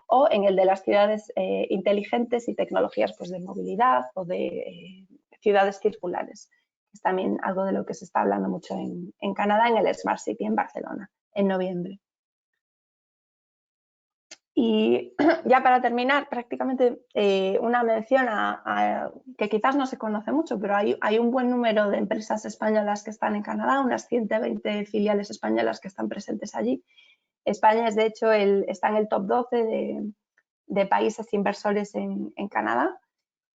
o en el de las ciudades inteligentes y tecnologías pues, de movilidad o de ciudades circulares. Es también algo de lo que se está hablando mucho en Canadá, en el Smart City en Barcelona, en noviembre. Y ya para terminar, prácticamente una mención a que quizás no se conoce mucho, pero hay un buen número de empresas españolas que están en Canadá, unas 120 filiales españolas que están presentes allí. España es, de hecho, está en el top 12 de países inversores en Canadá,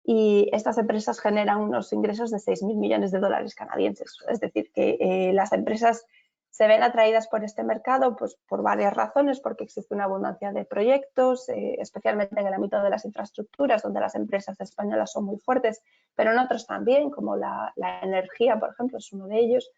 y estas empresas generan unos ingresos de 6.000 millones de dólares canadienses. Es decir, que las empresas se ven atraídas por este mercado pues, por varias razones, porque existe una abundancia de proyectos, especialmente en el ámbito de las infraestructuras, donde las empresas españolas son muy fuertes, pero en otros también, como la energía, por ejemplo, es uno de ellos.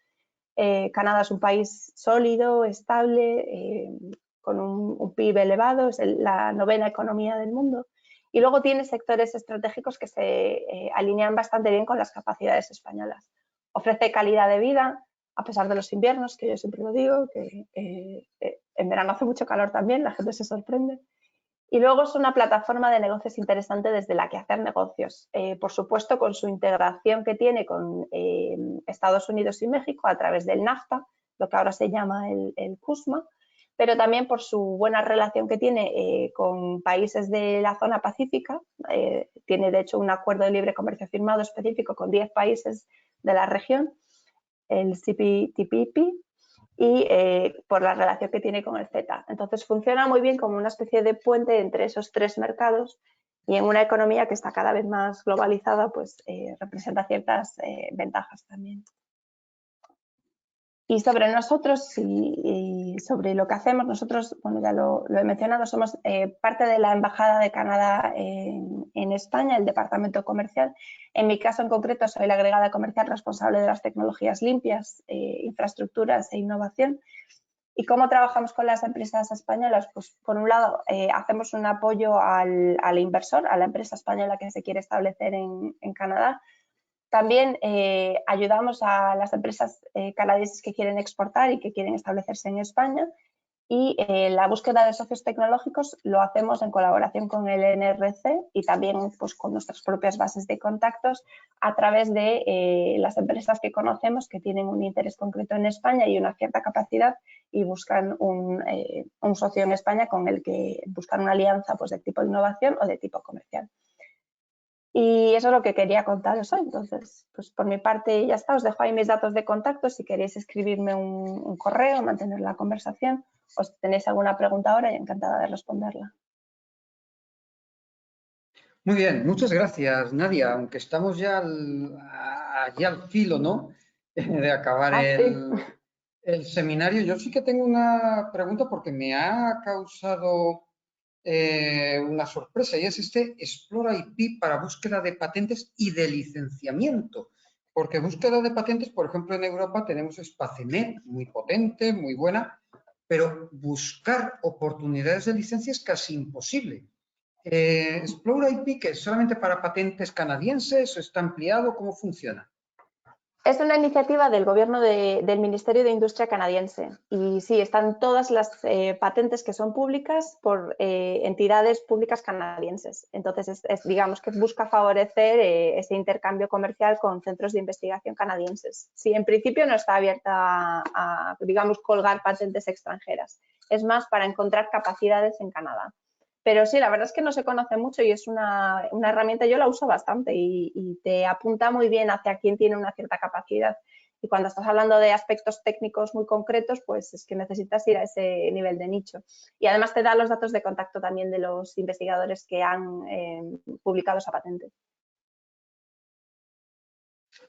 Canadá es un país sólido, estable, con un PIB elevado, es la 9ª economía del mundo. Y luego tiene sectores estratégicos que se alinean bastante bien con las capacidades españolas. Ofrece calidad de vida, a pesar de los inviernos, que yo siempre lo digo, que en verano hace mucho calor también, la gente se sorprende. Y luego es una plataforma de negocios interesante desde la que hacer negocios. Por supuesto, con su integración que tiene con Estados Unidos y México a través del NAFTA, lo que ahora se llama el CUSMA, pero también por su buena relación que tiene con países de la zona pacífica. Tiene, de hecho, un acuerdo de libre comercio firmado específico con 10 países de la región, el CPTPP, y por la relación que tiene con el CETA. Entonces funciona muy bien como una especie de puente entre esos tres mercados, y en una economía que está cada vez más globalizada, pues representa ciertas ventajas también. Y sobre nosotros y sobre lo que hacemos, nosotros, bueno, ya lo he mencionado, somos parte de la Embajada de Canadá en España, el departamento comercial. En mi caso en concreto soy la agregada comercial responsable de las tecnologías limpias, infraestructuras e innovación. ¿Y cómo trabajamos con las empresas españolas? Pues por un lado hacemos un apoyo al inversor, a la empresa española que se quiere establecer en Canadá. También ayudamos a las empresas canadienses que quieren exportar y que quieren establecerse en España, y la búsqueda de socios tecnológicos lo hacemos en colaboración con el NRC y también pues, con nuestras propias bases de contactos a través de las empresas que conocemos que tienen un interés concreto en España y una cierta capacidad y buscan un socio en España con el que buscan una alianza pues, de tipo innovación o de tipo comercial. Y eso es lo que quería contaros hoy. Entonces, pues por mi parte ya está. Os dejo ahí mis datos de contacto si queréis escribirme un correo, mantener la conversación, o si tenéis alguna pregunta ahora, y encantada de responderla. Muy bien, muchas gracias, Nadia. Aunque estamos ya allí al filo, ¿no? De acabar el seminario. Yo sí que tengo una pregunta porque me ha causado una sorpresa, y es este Explora IP para búsqueda de patentes y de licenciamiento. Porque búsqueda de patentes, por ejemplo, en Europa tenemos Spacenet, muy potente, muy buena, pero buscar oportunidades de licencia es casi imposible. Explora IP, que es solamente para patentes canadienses, ¿está ampliado? ¿Cómo funciona? Es una iniciativa del gobierno del Ministerio de Industria canadiense, y sí, están todas las patentes que son públicas por entidades públicas canadienses. Entonces, digamos que busca favorecer ese intercambio comercial con centros de investigación canadienses. Sí, en principio no está abierta a, digamos, colgar patentes extranjeras. Es más para encontrar capacidades en Canadá. Pero sí, la verdad es que no se conoce mucho y es una herramienta, yo la uso bastante y te apunta muy bien hacia quién tiene una cierta capacidad. Y cuando estás hablando de aspectos técnicos muy concretos, pues es que necesitas ir a ese nivel de nicho. Y además te da los datos de contacto también de los investigadores que han publicado esa patente.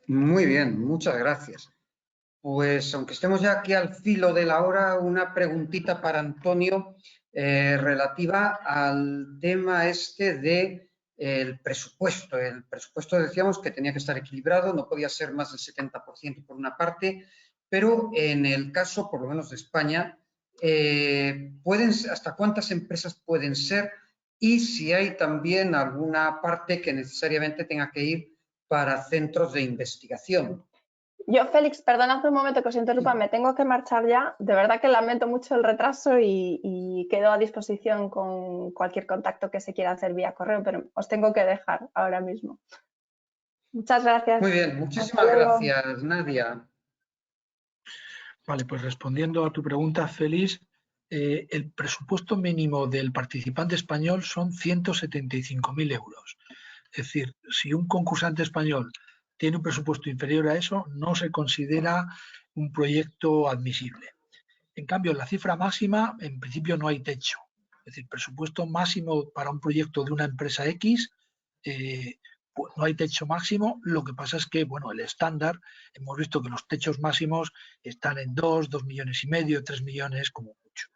Muy bien, muchas gracias. Pues aunque estemos ya aquí al filo de la hora, una preguntita para Antonio relativa al tema este de el presupuesto. El presupuesto decíamos que tenía que estar equilibrado, no podía ser más del 70% por una parte, pero en el caso, por lo menos de España, ¿hasta cuántas empresas pueden ser? Y si hay también alguna parte que necesariamente tenga que ir para centros de investigación. Yo, Félix, perdonad un momento que os interrumpa, me tengo que marchar ya. De verdad que lamento mucho el retraso y quedo a disposición con cualquier contacto que se quiera hacer vía correo, pero os tengo que dejar ahora mismo. Muchas gracias. Muy bien, muchísimas gracias, Nadia. Vale, pues respondiendo a tu pregunta, Félix, el presupuesto mínimo del participante español son 175.000 euros. Es decir, si un concursante español tiene un presupuesto inferior a eso, no se considera un proyecto admisible. En cambio, la cifra máxima, en principio no hay techo. Es decir, presupuesto máximo para un proyecto de una empresa X, pues no hay techo máximo. Lo que pasa es que, bueno, el estándar, hemos visto que los techos máximos están en 2 millones y medio, 3 millones como mucho.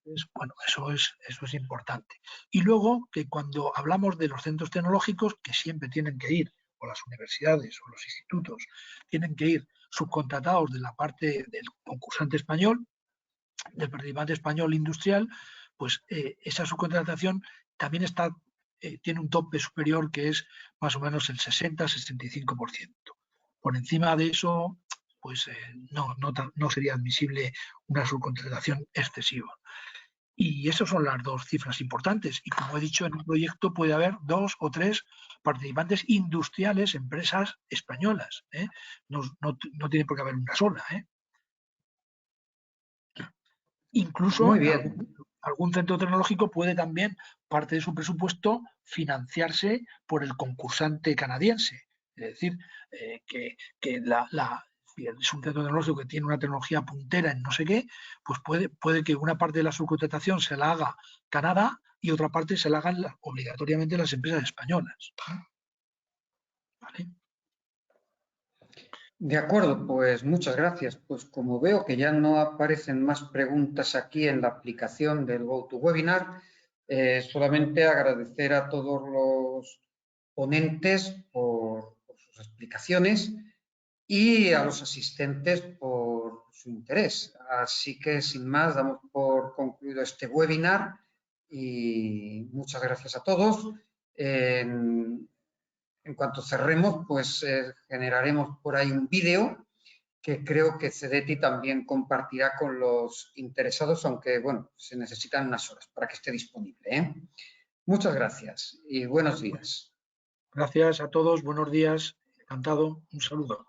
Entonces, bueno, eso es importante. Y luego que cuando hablamos de los centros tecnológicos, que siempre tienen que ir, o las universidades o los institutos, tienen que ir subcontratados de la parte del concursante español, del participante español industrial, pues esa subcontratación también tiene un tope superior que es más o menos el 60-65%. Por encima de eso, pues no sería admisible una subcontratación excesiva. Y esas son las dos cifras importantes. Y como he dicho, en un proyecto puede haber 2 o 3 participantes industriales, empresas españolas. No tiene por qué haber una sola. Incluso Muy bien. algún centro tecnológico puede también, parte de su presupuesto, financiarse por el concursante canadiense. Es decir, que si es un centro tecnológico que tiene una tecnología puntera en no sé qué, pues puede que una parte de la subcontratación se la haga Canadá y otra parte se la hagan obligatoriamente las empresas españolas. ¿Vale? De acuerdo, pues muchas gracias. Pues como veo que ya no aparecen más preguntas aquí en la aplicación del GoToWebinar, solamente agradecer a todos los ponentes por sus explicaciones y a los asistentes por su interés. Así que sin más, damos por concluido este webinar y muchas gracias a todos. En cuanto cerremos, pues generaremos por ahí un vídeo que creo que CEDETI también compartirá con los interesados, aunque, bueno, se necesitan unas horas para que esté disponible. Muchas gracias y buenos días. Gracias a todos, buenos días, encantado, un saludo.